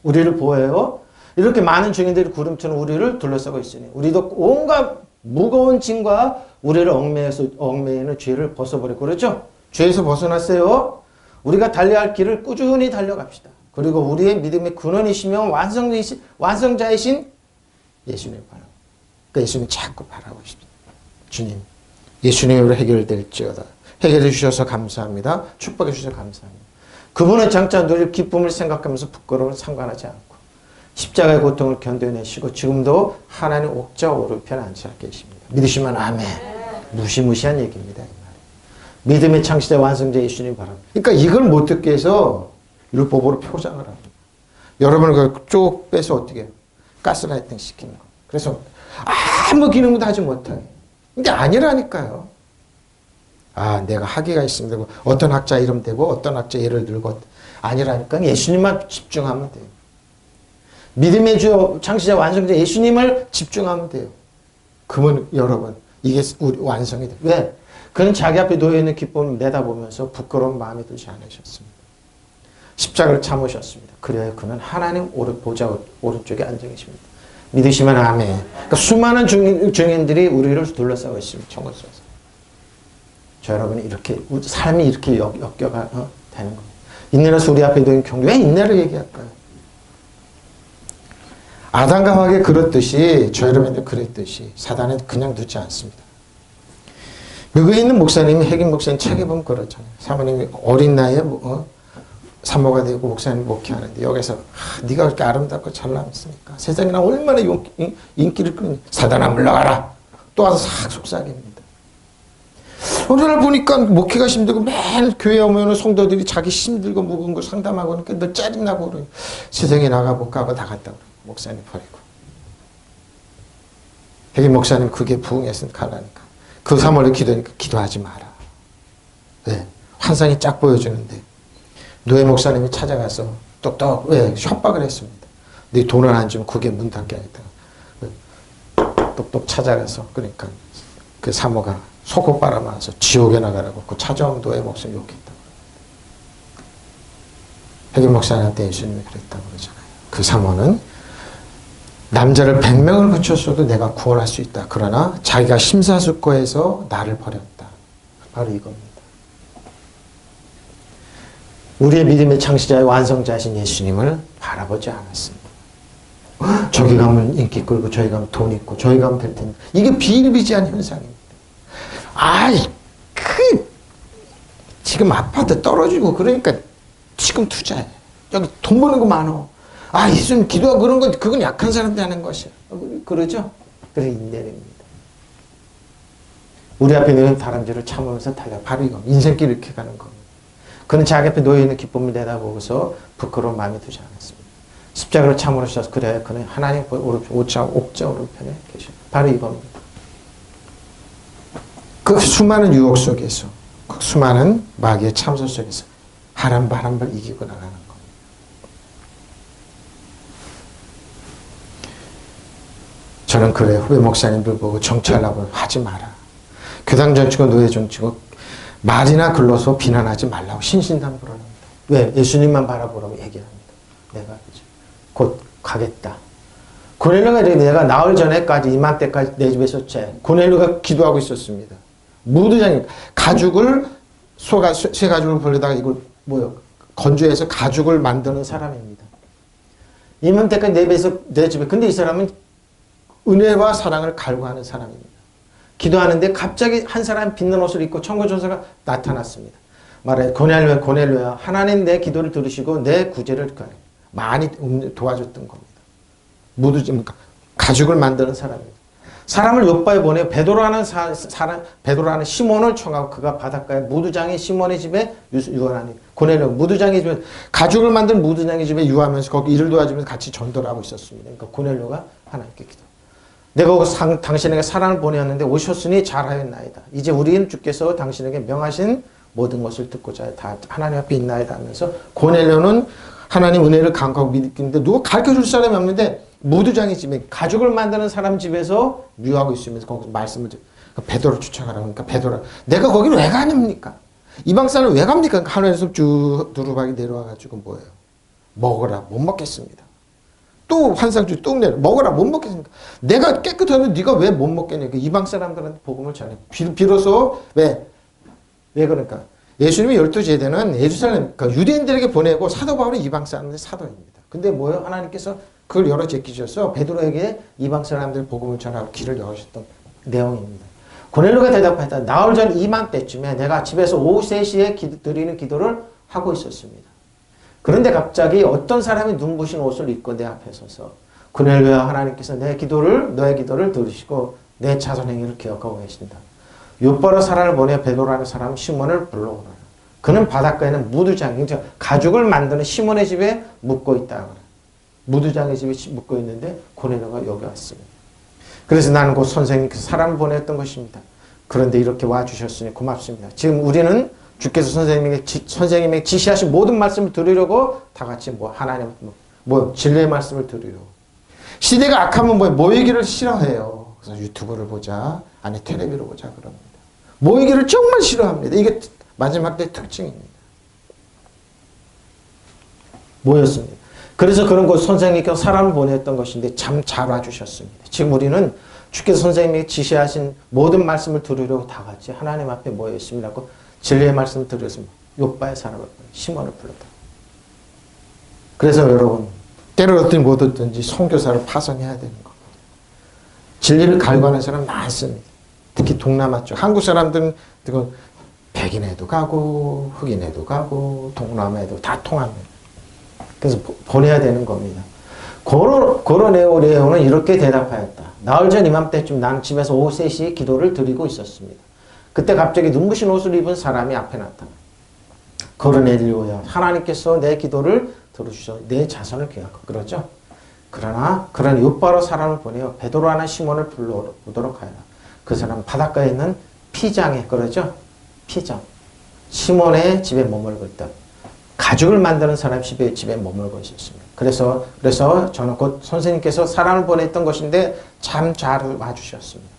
우리를 보호해요. 이렇게 많은 증인들이 구름처럼 우리를 둘러싸고 있으니 우리도 온갖 무거운 짐과 우리를 얽매이는 죄를 벗어버리고 그렇죠? 죄에서 벗어났어요. 우리가 달려야 할 길을 꾸준히 달려갑시다. 그리고 우리의 믿음의 근원이시며 완성자이신 예수님을 바라보고 그러니까 예수님 자꾸 바라보십시오. 주님 예수님으로 해결될지어다. 해결해 주셔서 감사합니다. 축복해 주셔서 감사합니다. 그분은 장차 누릴 기쁨을 생각하면서 부끄러움을 상관하지 않고 십자가의 고통을 견뎌내시고 지금도 하나님 옥좌 오른편에 앉아 계십니다. 믿으시면 아멘. 무시무시한 얘기입니다. 믿음의 창시자 완성자 예수님 바랍니다. 그러니까 이걸 못 듣게 해서 율법으로 표장을 합니다. 여러분을 그걸 쭉 빼서 어떻게 해요? 가스라이팅 시키는 거. 그래서 아무 기능도 하지 못하게. 근데 아니라니까요. 아, 내가 학위가 있으면 되고, 어떤 학자 이름 되고, 어떤 학자 예를 들고, 아니라니까. 예수님만 집중하면 돼요. 믿음의 주, 창시자, 완성자 예수님을 집중하면 돼요. 그러면 여러분, 이게 우리 완성이 돼요. 왜? 그는 자기 앞에 놓여있는 기쁨을 내다보면서 부끄러운 마음에 들지 않으셨습니다. 십자가를 참으셨습니다. 그래야 그는 하나님 보좌 오른쪽에 앉아 계십니다. 믿으시면 아멘. 그러니까 수많은 증인들이 우리를 둘러싸고 있습니다. 천국에서. 저 여러분이 이렇게 삶이 이렇게 되는 겁니다. 인내로서 우리 앞에 놓인 경주. 왜 인내를 얘기할까요? 아담과 하와가 그렇듯이 저 여러분들 그랬듯이 사단은 그냥 두지 않습니다. 미국에 있는 목사님이 핵인 목사님 책에 보면 그렇잖아요. 사모님이 어린 나이에 사모가 되고 목사님 목회하는데 여기서 네가 그렇게 아름답고 잘났으니까 세상이나 얼마나 인기를 끌니 사단아 물러가라. 또 와서 싹 속삭입니다. 오늘 보니까 목회가 힘들고 매일 교회 오면 성도들이 자기 힘들고 무거운 거 상담하고 그러니까 너 짜증나고 그러니 세상에 나가볼까 하고 나갔다 그래요. 목사님 버리고. 백인 목사님 그게 부흥해서 가라니까. 그 사모를 기도하니까 기도하지 마라. 왜? 환상이 쫙 보여주는데 노예 목사님이 찾아가서 똑똑 왜 협박을 했습니다. 네 돈을 안 주면 그게 문 닫게 하겠다. 똑똑 찾아가서 그러니까 그 사모가 속옷 빨아만서 지옥에 나가라고 그 찾아온 노예 목사님 욕했다. 백인 목사님한테 예수님이 그랬다고 그러잖아요. 그 사모는 남자를 100명을 붙였어도 내가 구원할 수 있다. 그러나 자기가 심사숙고해서 나를 버렸다. 바로 이겁니다. 우리의 믿음의 창시자의 완성자이신 예수님을 바라보지 않았습니다. 저기 가면 인기 끌고 저기 가면 돈 있고 저기 가면 될 텐데 이게 비일비재한 현상입니다. 지금 아파트 떨어지고 그러니까 지금 투자해. 여기 돈 버는 거 많어. 예수님 기도하고 그런 건 그건 약한 사람들이 하는 것이야. 그러죠? 그래 인내입니다. 우리 앞에 놓인 다람쥐를 참으면서 달려. 바로 이거 인생길 이렇게 가는 겁니다. 그는 자기 앞에 놓여있는 기쁨을 내다보고서 부끄러운 마음에 두지 않았습니다. 십자가를 참으로 주셔서 그래야 그는 하나님 옥자 오른편에 계셔. 바로 이겁니다. 그 수많은 유혹 속에서 그 수많은 마귀의 참소 속에서 바람을 이기고 나가는 겁니다. 저는 그래 후배 목사님들 보고 정치하려고 하지 마라. 교당 정치고 노예 정치고 말이나 글로서 비난하지 말라고 신신당부를 합니다. 왜? 예수님만 바라보라고 얘기합니다. 내가 곧 가겠다. 고넬료가 내가 나올 전에까지 이맘때까지 내 집에 있었지. 고넬료가 기도하고 있었습니다. 무두장이 가죽을 쇠 가죽을 벌려다가 이걸 건조해서 가죽을 만드는 사람입니다. 이맘때까지 내 집에 근데 이 사람은 은혜와 사랑을 갈구하는 사람입니다. 기도하는데 갑자기 한 사람이 빛난 옷을 입고 천군천사가 나타났습니다. 말해 고넬료야 하나님 내 기도를 들으시고 내 구제를 많이 도와줬던 겁니다. 가죽을 만드는 사람입니다. 사람을 요바에 보내 베드로라는 베드로라는 시몬을 청하고 그가 바닷가에 무두장의 시몬의 집에 유언하니 고넬료 무두장의 집에 가죽을 만든 무두장의 집에 유하면서 거기 일을 도와주면서 같이 전도를 하고 있었습니다. 그러니까 고넬료가 하나님께 기도. 내가 당신에게 사랑을 보내었는데 오셨으니 잘하였나이다. 이제 우리는 주께서 당신에게 명하신 모든 것을 듣고자 다 하나님 앞에 있나이다 하면서 고넬료는 하나님 은혜를 간구하고 믿는데 누가 가르쳐줄 사람이 없는데 무두장의 집에 가죽을 만드는 사람 집에서 유하고 있으면서 거기서 말씀을 베드로를 추천하라. 그러니까 베드로 내가 거기를 왜 가십니까? 이방 사람을 왜 갑니까? 하늘에서 쭉 두루박이 내려와가지고 뭐예요? 먹으라 못 먹겠습니다. 또 환상주 뚝 내려 먹으라 못 먹겠습니까? 내가 깨끗하면 네가 왜 못 먹겠냐? 이방 사람들한테 복음을 전해. 비로소 왜 그러니까 예수님의 12제자는 예루살렘 그러니까 유대인들에게 보내고 사도 바울은 이방 사람들의 사도입니다. 근데 뭐예요? 하나님께서 그걸 열어 제끼셔서 베드로에게 이방 사람들 복음을 전하고 길을 열어주셨던 내용입니다. 고넬료가 대답했다. 나흘 전 이맘때쯤에 내가 집에서 오후 3시에 드리는 기도를 하고 있었습니다. 그런데 갑자기 어떤 사람이 눈부신 옷을 입고 내 앞에 서서 고넬료야 하나님께서 너의 기도를 들으시고 내 자손 행위를 기억하고 계신다. 요바로 사람을 보내 베드로라는 사람 시몬을 불러오라. 그는 바닷가에는 무두장, 가죽을 만드는 시몬의 집에 묵고 있다. 무두장의 집에 묵고 있는데 고넬료가 여기 왔습니다. 그래서 나는 곧 선생님께서 사람을 보냈던 것입니다. 그런데 이렇게 와주셨으니 고맙습니다. 지금 우리는 주께서 선생님에게 지시하신 모든 말씀을 들으려고 다 같이 하나님 진리의 말씀을 들으려고. 시대가 악하면 모이기를 싫어해요. 그래서 유튜브를 보자, 아니 텔레비를 보자 그럽니다. 모이기를 정말 싫어합니다. 이게 마지막 때 특징입니다. 모였습니다. 그래서 그런 곳 선생님께서 사람을 보냈던 것인데 참 잘 와주셨습니다. 지금 우리는 주께서 선생님에게 지시하신 모든 말씀을 들으려고 다 같이 하나님 앞에 모여 있습니다. 진리의 말씀을 들으서 요바의 사람을 시몬을 불렀다. 그래서 여러분 때로든 못 얻든지 선교사를 파송해야 되는 겁니다. 진리를 갈구하는 사람 많습니다. 특히 동남아 쪽 한국 사람들은 백인에도 가고 흑인에도 가고 동남아에도 다 통합니다. 그래서 보내야 되는 겁니다. 고로네오레오는 이렇게 대답하였다. 나흘 전 이맘때쯤 나는 집에서 오후 3시에 기도를 드리고 있었습니다. 그때 갑자기 눈부신 옷을 입은 사람이 앞에 나타나. 고로넬료야 하나님께서 내 기도를 들어주셔서 내 자손을 기억하고 그러죠. 그러나 그런 율바로 사람을 보내어 베드로 하나 시몬을 불러오도록 하여라. 그 사람은 바닷가에 있는 피장에 그러죠. 피장. 시몬의 집에 머물고 있다. 가죽을 만드는 사람 집에 머물고 있었습니다. 그래서 저는 곧 선생님께서 사람을 보냈던 것인데 참 잘 와주셨습니다.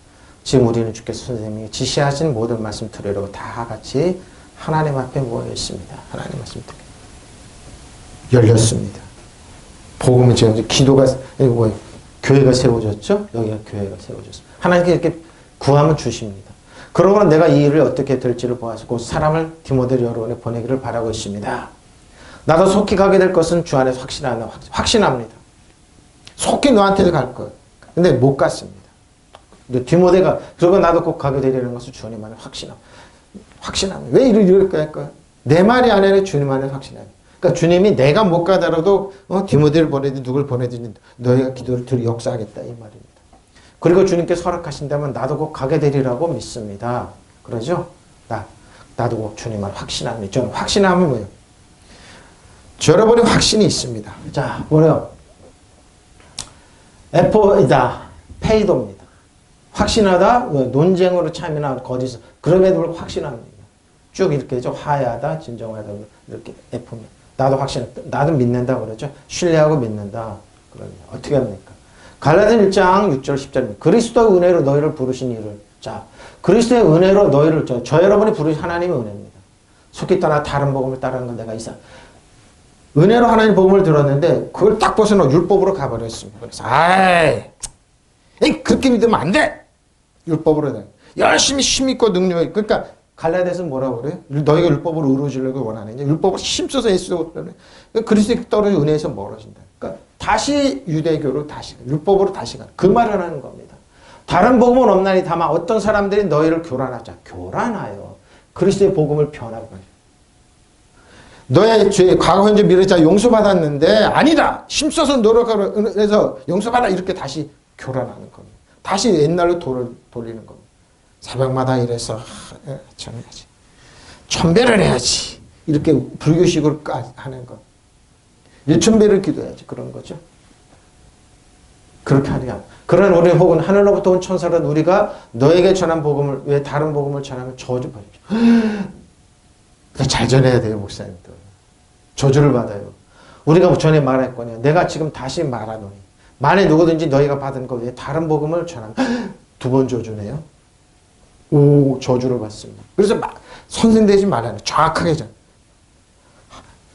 지금 우리는 주께서 선생님이 지시하신 모든 말씀 들으려고 다 같이 하나님 앞에 모여 있습니다. 하나님 말씀 들으려고. 열렸습니다. 복음이 지금 기도가, 교회가 세워졌죠? 여기가 교회가 세워졌습니다. 하나님께 이렇게 구하면 주십니다. 그러고 내가 이 일을 어떻게 될지를 보아서 그 사람을 디모데 여러분에 보내기를 바라고 있습니다. 나도 속히 가게 될 것은 주 안에서 확신합니다. 속히 너한테도 갈 거예요. 근데 못 갔습니다. 디모데가 그러고 나도 꼭 가게 되리라는 것을 주님 안에 확신합니다. 왜 이렇게 할까요? 내 말이 아니라 주님 안에 확신합니다. 그러니까 주님이 내가 못 가더라도 디모데를 보내든 누굴 보내든 너희가 기도를 들어 역사하겠다 이 말입니다. 그리고 주님께서 허락하신다면 나도 꼭 가게 되리라고 믿습니다. 그러죠? 나도 꼭 주님 안에 확신합니다. 저는 확신하면 뭐예요? 여러분의 확신이 있습니다. 자, 뭐래요? 에포이다, 페이도입니다. 확신하다, 논쟁으로 참이나 거짓, 그럼에도 불구하고 확신합니다. 쭉 이렇게 해죠. 화해하다, 진정하다, 이렇게 F입니다. 나도 확신했다. 나도 믿는다 그러죠. 신뢰하고 믿는다. 그러면 어떻게 합니까? 갈라디아 1장 6절 10절입니다. 그리스도의 은혜로 너희를 부르신 이를. 자, 그리스도의 은혜로 너희를 저 여러분이 부르신 하나님의 은혜입니다. 속히 떠나 다른 복음을 따르는 건 내가 은혜로 하나님 복음을 들었는데 그걸 딱 벗어나 율법으로 가버렸습니다. 그래서 그렇게 믿으면 안 돼. 율법으로 열심히 힘있고 능력이. 그러니까 갈라디아서 뭐라고 그래요? 너희가 율법으로 이루어지려고 원하느냐? 율법으로 힘써서 애쓰고 그러네. 그리스도의 떨어진 은혜에서 멀어진다. 그러니까 다시 유대교로 다시 율법으로 다시 가는 그 말을 하는 겁니다. 다른 복음은 없나니 다만 어떤 사람들이 너희를 교란하자. 교란하여 그리스도의 복음을 변하고 너의 죄, 과거, 현재, 미래 자 용서받았는데 아니다. 힘써서 노력하고 해서 용서받아 이렇게 다시 교란하는 겁니다. 다시 옛날로 돌리는 겁니다. 새벽마다 이래서 정해야지. 천배를 해야지. 이렇게 불교식으로 하는 거. 일천배를 기도해야지. 그런 거죠. 그렇게 하냐. 그런 우리 혹은 하늘로부터 온 천사는 우리가 너에게 전한 복음을 왜 다른 복음을 전하면 저주 받죠. 잘 전해야 돼요, 목사님들. 저주를 받아요. 우리가 전에 말했거든요. 내가 지금 다시 말하노니 만에 누구든지 너희가 받은 것 외에 다른 복음을 전하면 두 번 저주네요. 오, 저주를 받습니다. 그래서 선생 되지 말아요. 정확하게 전.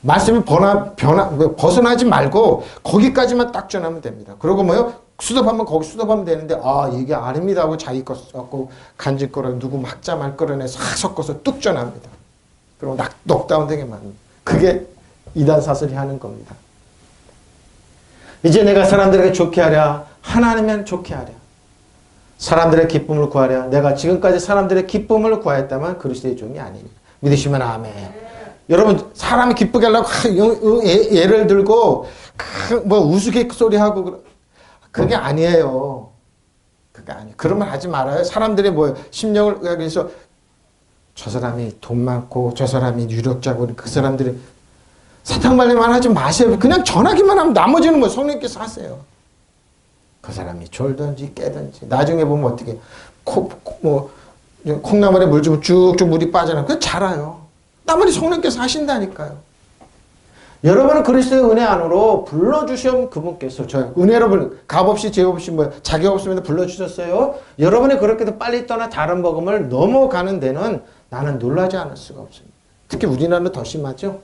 말씀을 벗어나지 말고 거기까지만 딱 전하면 됩니다. 그리고 뭐요? 수습하면 거기 수습하면 되는데 이게 아닙니다 하고 자기 거 썼고 간질 거라 누구 학자 말 끌어내서 섞어서 뚝 전합니다. 그리고 넉다운 되게 만듭니다. 그게 이단 사슬이 하는 겁니다. 이제 내가 사람들에게 좋게 하랴 하나님은 좋게 하랴 사람들의 기쁨을 구하랴 내가 지금까지 사람들의 기쁨을 구하였다면 그리스도의 종이 아니니 믿으시면 아멘. 여러분 사람이 기쁘게 하려고 예를 들고 뭐 우스갯소리하고 그게 아니에요. 그게 아니에요. 그런 말 하지 말아요. 사람들이 뭐 심령을 위해서 저 사람이 돈 많고 저 사람이 유력자고 그 사람들이 사탕 발리만 하지 마세요. 그냥 전하기만 하면 나머지는 뭐 성령께서 하세요. 그 사람이 졸든지 깨든지 나중에 보면 어떻게 콩나물에 물 주면 쭉쭉 물이 빠져나가고 그거 자라요. 나머지 성령께서 하신다니까요. 여러분은 그리스도의 은혜 안으로 불러주신 그분께서 저 은혜로 값없이 죄 없이 자격 없으면 불러주셨어요. 여러분이 그렇게도 빨리 떠나 다른 복음을 넘어가는 데는 나는 놀라지 않을 수가 없습니다. 특히 우리나라는 더 심하죠.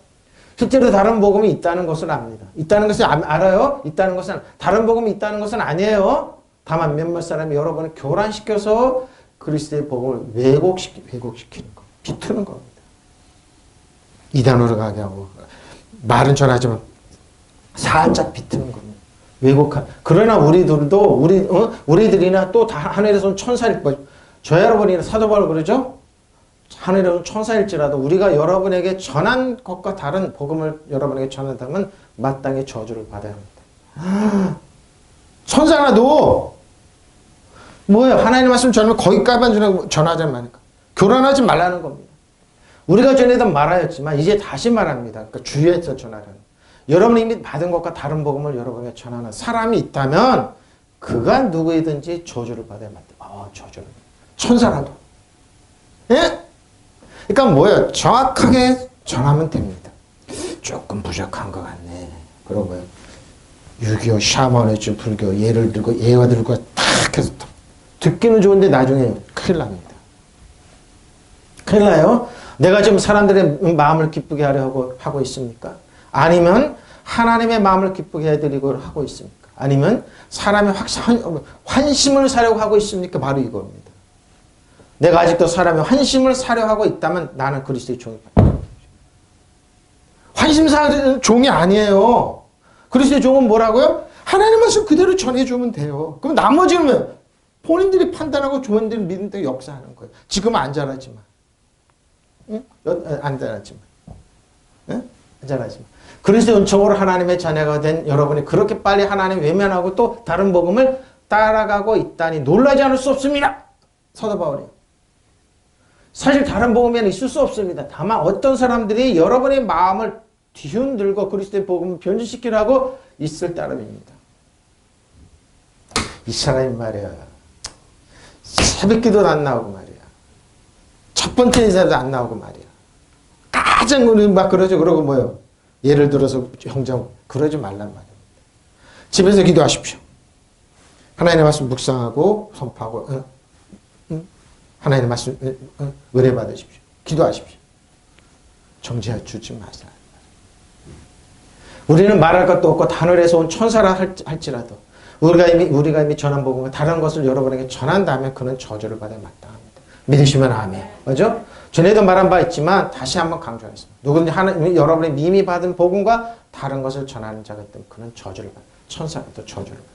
실제로 다른 복음이 있다는 것을 압니다. 있다는 것을 알아요. 있다는 것은 다른 복음이 있다는 것은 아니에요. 다만 몇몇 사람이 여러분을 교란시켜서 그리스도의 복음을 왜곡시키는 거, 비트는 겁니다. 이단으로 가게 하고 말은 전하지만 살짝 비트는 겁니다. 왜곡한. 그러나 우리들도 우리들이나 또 하늘에서 온 천사일 저 여러분이나 사도 바울 그러죠. 하늘에서 온 천사일지라도 우리가 여러분에게 전한 것과 다른 복음을 여러분에게 전한다면 마땅히 저주를 받아야 합니다. 천사라도 뭐예요? 하나님 말씀 전하면 거기까지만 전하자는 말이니까. 교란하지 말라는 겁니다. 우리가 전에도 말하였지만 이제 다시 말합니다. 그러니까 주의해서 전하라는. 여러분이 이미 받은 것과 다른 복음을 여러분에게 전하는 사람이 있다면 그가 누구이든지 저주를 받아야 맞다. 저주를. 천사라도. 예? 그러니까 뭐예요? 정확하게 전하면 됩니다. 조금 부족한 것 같네. 그런 거예요. 유교, 샤머니즘, 불교 예를 들고 예화 들고 탁 해서 듣기는 좋은데 나중에 큰일 납니다. 큰일 나요. 내가 지금 사람들의 마음을 기쁘게 하려고 하고 있습니까? 아니면 하나님의 마음을 기쁘게 해드리고 하고 있습니까? 아니면 사람의 환심을 사려고 하고 있습니까? 바로 이겁니다. 내가 아직도 사람의 환심을 사려 하고 있다면 나는 그리스도의 종이 받는 거죠. 환심 사는 종이 아니에요. 그리스도의 종은 뭐라고요? 하나님 말씀 그대로 전해주면 돼요. 그럼 나머지는 본인들이 판단하고 본인들이 믿는 대로 역사하는 거예요. 지금은 안 잘하지만. 응? 안 잘하지만. 응? 안 잘하지만. 그리스도의 은총으로 하나님의 자녀가 된 여러분이 그렇게 빨리 하나님 외면하고 또 다른 복음을 따라가고 있다니 놀라지 않을 수 없습니다. 사도 바울이. 사실 다른 복음에는 있을 수 없습니다. 다만 어떤 사람들이 여러분의 마음을 뒤흔들고 그리스도의 복음을 변질시키려고 있을 따름입니다. 이 사람이 말이야. 새벽기도도 안 나오고 말이야. 첫 번째 인사도 안 나오고 말이야. 가장 우리 막 그러죠. 그러고 뭐요? 예를 들어서 형제 그러지 말란 말입니다. 집에서 기도하십시오. 하나님의 말씀 묵상하고 선포하고 하나님의 말씀 은혜 받으십시오. 기도하십시오. 정죄해 주지 마세요. 우리는 말할 것도 없고 하늘에서 온 천사라 할지라도 우리가 이미 전한 복음과 다른 것을 여러분에게 전한다면 그는 저주를 받아 마땅합니다. 믿으시면 아멘. 맞죠? 전에도 말한 바 있지만 다시 한번 강조하겠습니다. 누구든지 여러분의 이미 받은 복음과 다른 것을 전하는 자가 있다면 그는 저주를 받아. 천사가 또 저주를 받아.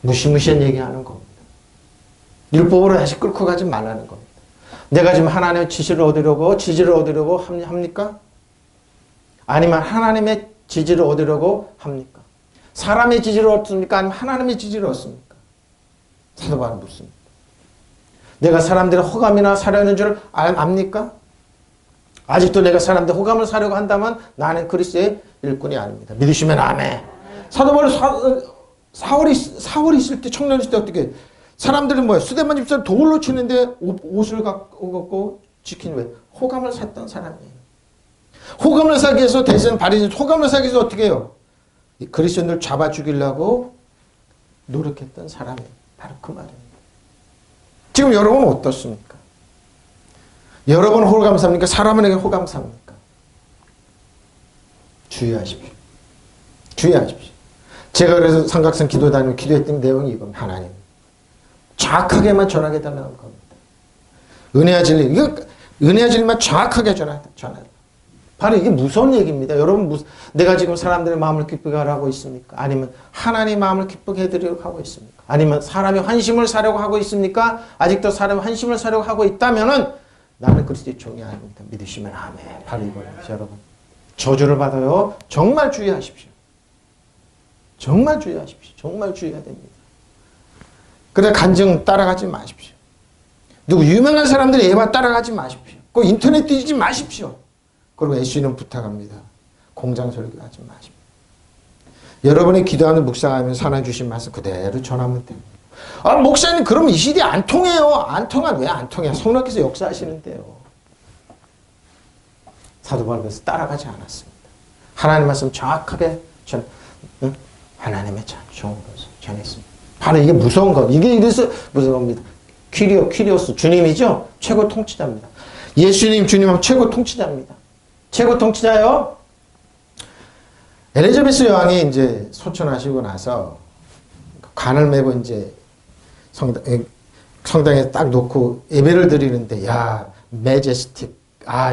무시무시한 얘기하는 겁니다. 율법으로 다시 끌고 가지 말라는 겁니다. 내가 지금 하나님의 지지를 얻으려고 합니까? 아니면 하나님의 지지를 얻으려고 합니까? 사람의 지지를 얻습니까? 아니면 하나님의 지지를 얻습니까? 사도 바울은 묻습니다. 내가 사람들의 호감이나 사려는 줄 압니까? 아직도 내가 사람들 호감을 사려고 한다면 나는 그리스도의 일꾼이 아닙니다. 믿으시면 아멘. 사도 바울 사울이 있을 때 청년 있을 때 어떻게 사람들은 뭐야? 수데만 집사를 돌로 치는데 옷을 갖고 지킨 왜? 호감을 샀던 사람이에요. 호감을 사기 위해서 대신 바리새인 호감을 사기 위해서 어떻게 해요? 그리스도인들 잡아 죽이려고 노력했던 사람이에요. 바로 그 말입니다. 지금 여러분은 어떻습니까? 여러분은 호감 삽니까? 사람에게 호감 삽니까? 주의하십시오. 주의하십시오. 제가 그래서 삼각선 기도 다니며 기도했던 내용이 이겁니다. 하나님. 정확하게만 전하게 달라는 겁니다. 은혜와 진리. 이거 은혜와 진리만 정확하게 전하라. 바로 이게 무서운 얘기입니다. 여러분, 내가 지금 사람들의 마음을 기쁘게 하려고 있습니까? 아니면 하나님의 마음을 기쁘게 해드리려고 하고 있습니까? 아니면 사람의 환심을 사려고 하고 있습니까? 아직도 사람의 환심을 사려고 하고 있다면은 나는 그리스도의 종이 아닙니다. 믿으시면 아멘. 바로 이거예요, 여러분. 저주를 받아요. 정말 주의하십시오. 정말 주의하십시오. 정말 주의해야 됩니다. 그래 간증 따라가지 마십시오. 누구 유명한 사람들의 예화 따라가지 마십시오. 꼭 인터넷 뒤지지 마십시오. 그리고 애쉬는 부탁합니다. 공장 설교하지 마십시오. 여러분이 기도하는 묵상하면서 하나님 주신 말씀 그대로 전하면 됩니다. 아 목사님 그럼 이 시대 안 통해요. 안 통한 왜 안 통해? 성령께서 역사하시는데요. 사도 바울께서 따라가지 않았습니다. 하나님 말씀 정확하게 하나님의 종으로서 전했습니다. 바로 이게 무서운 것. 이게 이래서 무서운 겁니다. 퀴리오스 주님이죠. 최고 통치자입니다. 예수님 주님은 최고 통치자입니다. 최고 통치자요. 엘리자베스 여왕이 이제 소천하시고 나서 관을 메고 이제 성당에 딱 놓고 예배를 드리는데 야 메제스틱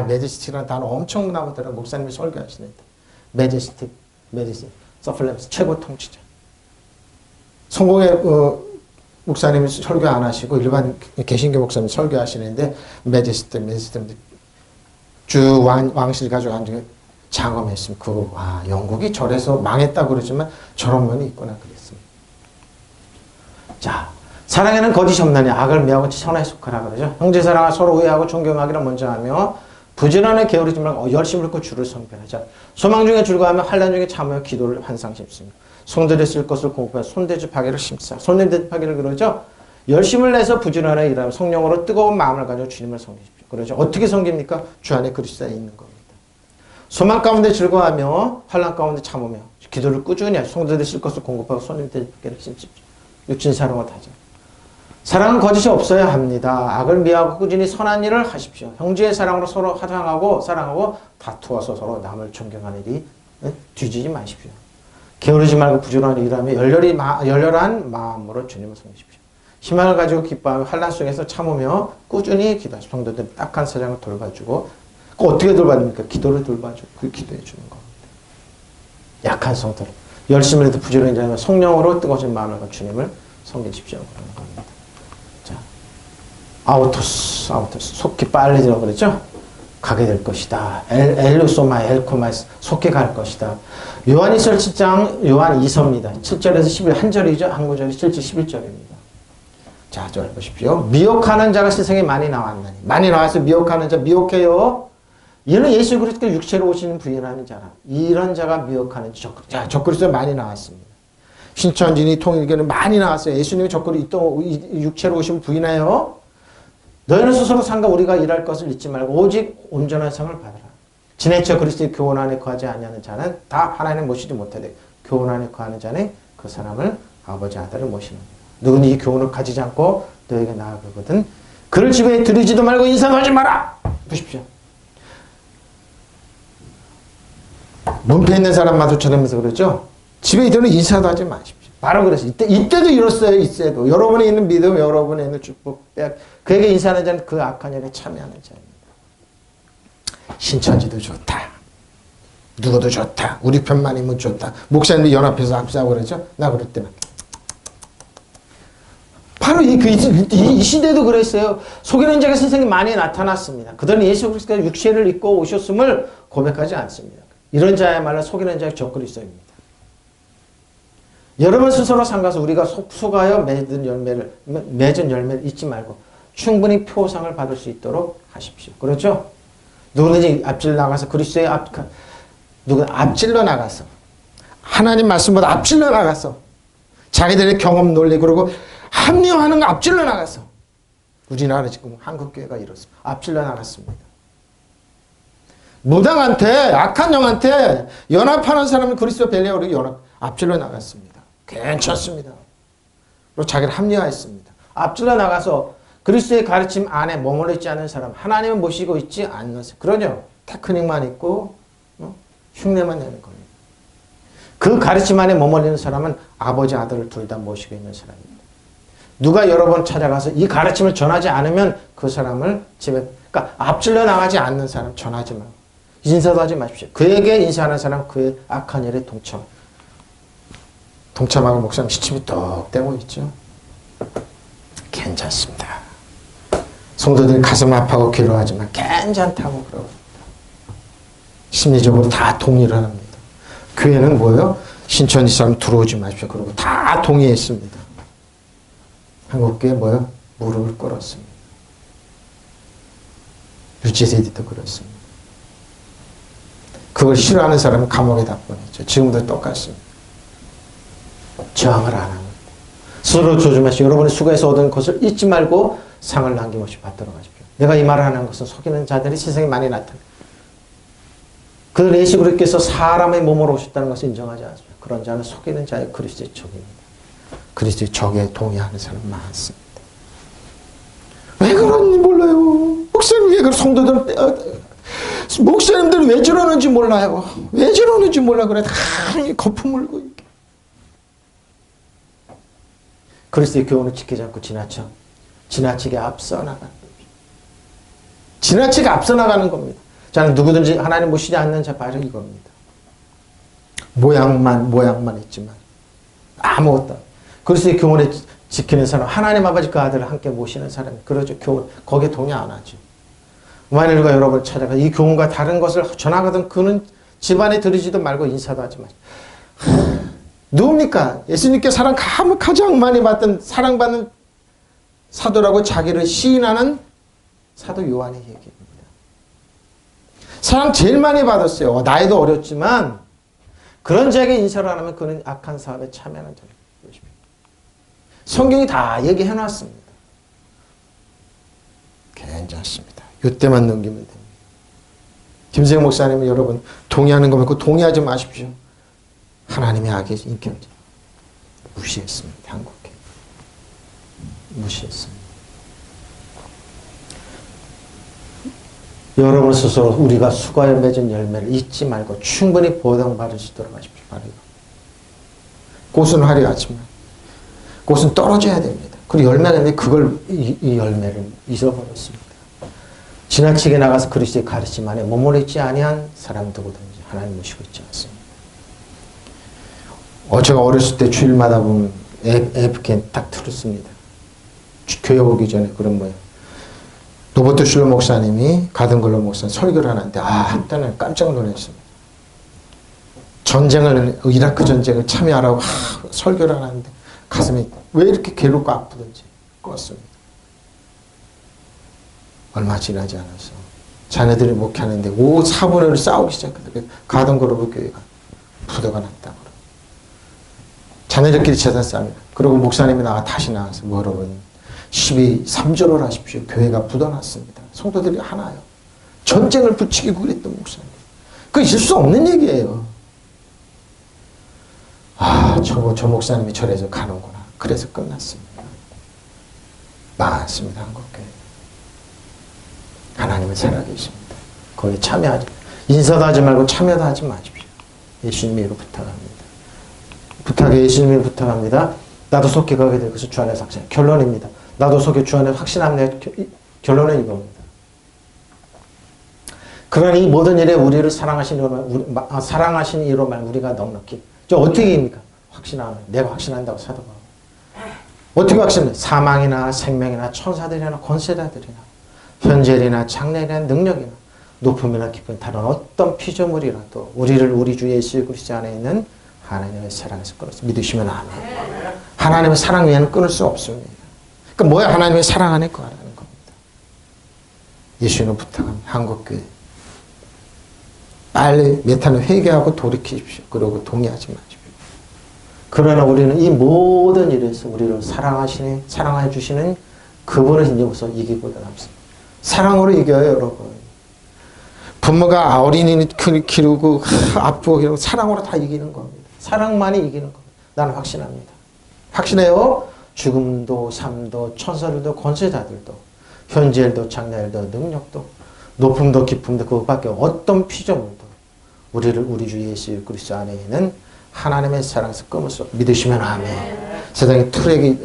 메제스틱이라는 단어 엄청 나오더라고요. 목사님이 설교하시는데 메제스틱 서플렘스 최고 통치자. 성공의 목사님이 설교 안 하시고 일반 개신교 목사님이 설교하시는데 메제스틱 주 왕실 가지고 앉아 장엄했습니다. 영국이 저래서 망했다고 그러지만 저런 면이 있구나 그랬습니다. 자, 사랑에는 거짓이 없나니 악을 미하고 선에 속하라 그러죠. 형제 사랑을 서로 우애하고 존경하기를 먼저 하며 부지런하게 게으르지 말고 열심을 고 주를 섬겨하자. 소망 중에 즐거워하며 환난 중에 참으며 기도를 항상 심습니다. 손들에 쓸 것을 공급하여 손대접하기를 심사. 손대접하기를 그러죠. 열심을 내서 부지런하게 일하며 성령으로 뜨거운 마음을 가지고 주님을 섬기십시오. 그러죠. 어떻게 섬깁니까? 주 안에 그리스도에 있는 겁니다. 소망 가운데 즐거워하며 환난 가운데 참으며 기도를 꾸준히 하시고 성도들이 쓸 것을 공급하고 손님들에게 심십시오. 육신 사랑을 다져. 사랑은 거짓이 없어야 합니다. 악을 미워하고 꾸준히 선한 일을 하십시오. 형제의 사랑으로 서로 화장하고 사랑하고 다투어서 서로 남을 존경하는 일이 뒤지지 마십시오. 게으르지 말고 부지런히 일하며 열렬한 마음으로 주님을 섬기십시오. 희망을 가지고 기뻐하며 환난 속에서 참으며 꾸준히 기도하십시오. 성도들 딱한 사장을 돌봐주고 어떻게 돌봐줍니까? 기도를 돌봐주고 그 기도해 주는 겁니다. 약한 성도를 열심히 해도 부지런히 일하며 성령으로 뜨거워진 마음을 가지고 주님을 섬기십시오. 그러는 겁니다. 자, 아우토스 속히 빨리 들어 그랬죠? 가게 될 것이다. 엘루소마 엘코마스 속히 갈 것이다. 요한일서 7장 요한 2서입니다. 7절에서 11 한 절이죠. 한 구절이 7절 11절입니다. 자, 저 보십시오. 미혹하는 자가 세상에 많이 나왔나니. 많이 나와서 미혹하는 자 미혹해요. 이는 예수 그리스도 육체로 오시는 부인하는 자라. 이런 자가 미혹하는 자, 적그리스도 많이 나왔습니다. 신천지니 통일교는 많이 나왔어요. 예수님이 육체로 오시면 부인해요. 너희는 스스로 상가 우리가 일할 것을 잊지 말고 오직 온전한 상을 받으라. 지내쳐 그리스도의 교훈 안에 거하지 아니하는 자는 다 하나님 모시지 못하되 교훈 안에 거하는 자는 그 사람을 아버지 아들을 모시는 거다. 누구는 이 교훈을 가지지 않고 너에게 나아가거든 그를 집에 들이지도 말고 인사도 하지 마라. 보십시오. 문패 있는 사람 마주쳐다면서 그러죠. 집에 있더니 인사도 하지 마십시오. 바로 그랬어요. 이때도 이뤘어요. 이때도 여러분에 있는 믿음, 여러분에 있는 축복, 그에게 인사하는 자는 그 악한 일에 참여하는 자입니다. 신천지도 좋다. 누구도 좋다. 우리 편만이면 좋다. 목사님이 연합해서 합사하고 그러죠. 나 그럴 때는 바로 이 시대도 그랬어요. 속이는 자가 세상에 많이 나타났습니다. 그들은 예수 그리스도가 육체를 입고 오셨음을 고백하지 않습니다. 이런 자야말로 속이는 자의 적그리스도입니다. 여러분 스스로 상가서 우리가 속하여 맺은 열매를 잊지 말고 충분히 표상을 받을 수 있도록 하십시오. 그렇죠? 누구든지 앞질 나가서 그리스도의 앞질러 나가서 하나님 말씀보다 앞질러 나가서 자기들의 경험 논리 그리고 합리화하는 거 앞질러 나가서 우리나라 지금 한국교회가 이렇습니다. 앞질러 나갔습니다. 무당한테 악한 영한테 연합하는 사람은 그리스도 벨리아우로 앞질러 나갔습니다. 괜찮습니다. 그리고 자기를 합리화했습니다. 앞질러 나가서 그리스도의 가르침 안에 머물러 있지 않은 사람, 하나님을 모시고 있지 않는 사람, 그러죠. 테크닉만 있고 흉내만 내는 거예요. 그 가르침 안에 머물리는 사람은 아버지 아들을 둘 다 모시고 있는 사람입니다. 누가 여러 번 찾아가서 이 가르침을 전하지 않으면 그 사람을 그러니까 앞질러 나가지 않는 사람 전하지 말고 인사도 하지 마십시오. 그에게 인사하는 사람 그의 악한 일에 동참하고 목사님 시침이 똑 떼고 있죠. 괜찮습니다. 성도들이 가슴 아파하고 괴로워하지만 괜찮다고 그러고 심리적으로 다 동의를 합니다. 교회는 뭐예요? 신천지 사람 들어오지 마십시오. 그러고 다 동의했습니다. 한국교회 뭐예요? 무릎을 꿇었습니다. 유지세대도 그렇습니다. 그걸 싫어하는 사람은 감옥에다 보냈죠. 지금도 똑같습니다. 저항을 안 합니다. 스스로 조심하시고 여러분이 수고해서 얻은 것을 잊지 말고 상을 남김없이 받도록 하십시오. 내가 이 말을 하는 것은 속이는 자들이 세상에 많이 나타나요. 그들 예수 그리스도께서 사람의 몸으로 오셨다는 것을 인정하지 않습니다. 그런 자는 속이는 자의 그리스도의 적입니다. 그리스도의 적에 동의하는 사람 많습니다. 왜 그런지 몰라요. 목사님 왜 그런 성도들 목사님들은 왜 저러는지 몰라요. 왜 저러는지 몰라 그래. 다 거품 물고 이렇게. 그리스도의 교훈을 지키지 않고 지나치게 앞서 나가는 겁니다. 지나치게 앞서 나가는 겁니다. 저는 누구든지 하나님 모시지 않는 자 바로 이겁니다. 모양만 있지만 아무것도 그리스도의 교훈을 지키는 사람 하나님 아버지 그 아들을 함께 모시는 사람이 그러죠. 교훈 거기에 동의 안 하죠. 만일 누가 여러분을 찾아가 이 교훈과 다른 것을 전하거든 그는 집안에 들이지도 말고 인사도 하지 마십시오. 누굽니까? 예수님께 가장 많이 받던 사랑받는 사도라고 자기를 시인하는 사도 요한의 얘기입니다. 사랑 제일 많이 받았어요. 나이도 어렸지만 그런 자에게 인사를 안 하면 그는 악한 사업에 참여하는 자입니다. 성경이 다 얘기해 놨습니다. 괜찮습니다. 이때만 넘기면 됩니다. 김세영 목사님은 여러분 동의하는 거 말고 동의하지 마십시오. 하나님의 악의 인격을 무시했습니다. 한국에. 무시했습니다. 여러분 스스로 우리가 수고하여 맺은 열매를 잊지 말고 충분히 보상받을 수 있도록 하십시오. 꽃은 화려하지만 꽃은 떨어져야 됩니다. 그리고 열매가 있는데 그걸 이 열매를 잊어버렸습니다. 지나치게 나가서 그리스도의 가르침 안에 몸을 잊지 아니한 사람 누구든지 하나님 모시고 있지 않습니다. 제가 어렸을 때 주일마다 보면 AFK 딱 틀었습니다. 교회 오기 전에 그런 거예요. 로버트 슐러 목사님이 가든글로 목사님 설교를 하는데 한때는 깜짝 놀랐습니다. 이라크 전쟁을 참여하라고 설교를 하는데 가슴이 왜 이렇게 괴롭고 아프든지 껐습니다. 얼마 지나지 않아서 자녀들이 목회하는데 4분의 1 싸우기 시작하더라고요. 가든글로 교회가 부도가 났다고. 자녀들끼리 재산 싸움이다. 그리고 목사님이 다시 나와서 여러분 12.3절을 하십시오. 교회가 부도났습니다. 성도들이 하나요. 전쟁을 부추기고 그랬던 목사님. 그거 있을 수 없는 얘기예요. 저 목사님이 절에서 가는구나. 그래서 끝났습니다. 많습니다. 한국교회. 하나님은 살아계십니다. 거기에 참여하지. 인사도 하지 말고 참여도 하지 마십시오. 예수님으로 부탁합니다. 예수님으로 부탁합니다. 나도 속히 가게 될 것을 주 안에서 확신. 결론입니다. 나도 속히 주 안에서 확신합니다. 결론은 이겁니다. 그러나 이 모든 일에 우리를 사랑하신 이로만 우리가 넉넉히. 어떻게 입니까? 확신하면. 내가 확신한다고 사도가. 어떻게 확신해? 사망이나 생명이나 천사들이나 권세자들이나 현재이나 장래이나 능력이나 높음이나 깊은 다른 어떤 피조물이라도 우리를 우리 주 예수 그리스도 안에 있는 하나님의 사랑에서 끊을 수 믿으시면 아멘. 하나님의 사랑 외에는 끊을 수 없습니다. 그러니까 뭐야? 하나님의 사랑 안에 거하라는 겁니다. 예수는 부탁합니다. 한국교회 빨리 메타는 회개하고 돌이키십시오. 그리고 동의하지 마십시오. 그러나 우리는 이 모든 일에서 우리를 사랑해 주시는 그분을 이제부터 이기고자 합니다. 사랑으로 이겨요, 여러분. 부모가 어린이 기르고 아프고 기르고 사랑으로 다 이기는 겁니다. 사랑만이 이기는 겁니다. 나는 확신합니다. 확신해요. 죽음도 삶도 천사들도 권세자들도 현재일도 장래일도 능력도 높음도 깊음도 그것밖에 어떤 피조물도 우리를 우리 주 예수 그리스도 안에 있는 하나님의 사랑에서 끊을 수 믿으시면 아멘. 세상에 트랙이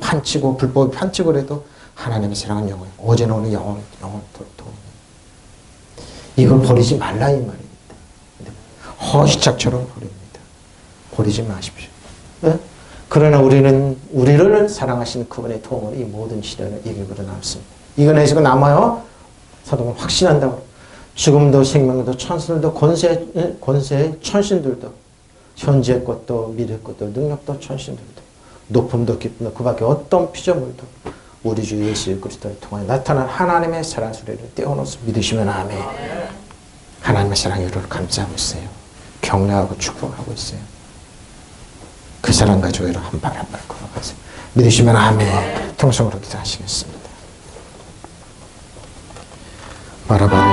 판치고 불법이 판치고 그래도 하나님의 사랑은 영원히 어제는 오늘 영원토록 이걸 버리지 말라 이 말입니다. 허시짝처럼 버립니다. 버리지 마십시오. 네? 그러나 우리를 사랑하시는 그분의 도움으로 이 모든 시련을 이기고 남습니다. 이겨내시고 남아요. 사도는 확신한다고. 죽음도 생명도 천사들도 권세 천신들도 현재 것도 미래 것도 능력도 천신들도 높음도 깊음도 그 밖에 어떤 피조물도 우리 주 예수 그리스도를 통하여 나타난 하나님의 사랑 소리를 떼어놓아서 믿으시면 아멘. 하나님의 사랑에 여러분을 감사하고 있어요. 격려하고 축복하고 있어요. 그 사랑 가지고 여러분 한 발 한 발 걸어가세요. 믿으시면 아멘. 통성으로 기도하시겠습니다. 바라봐.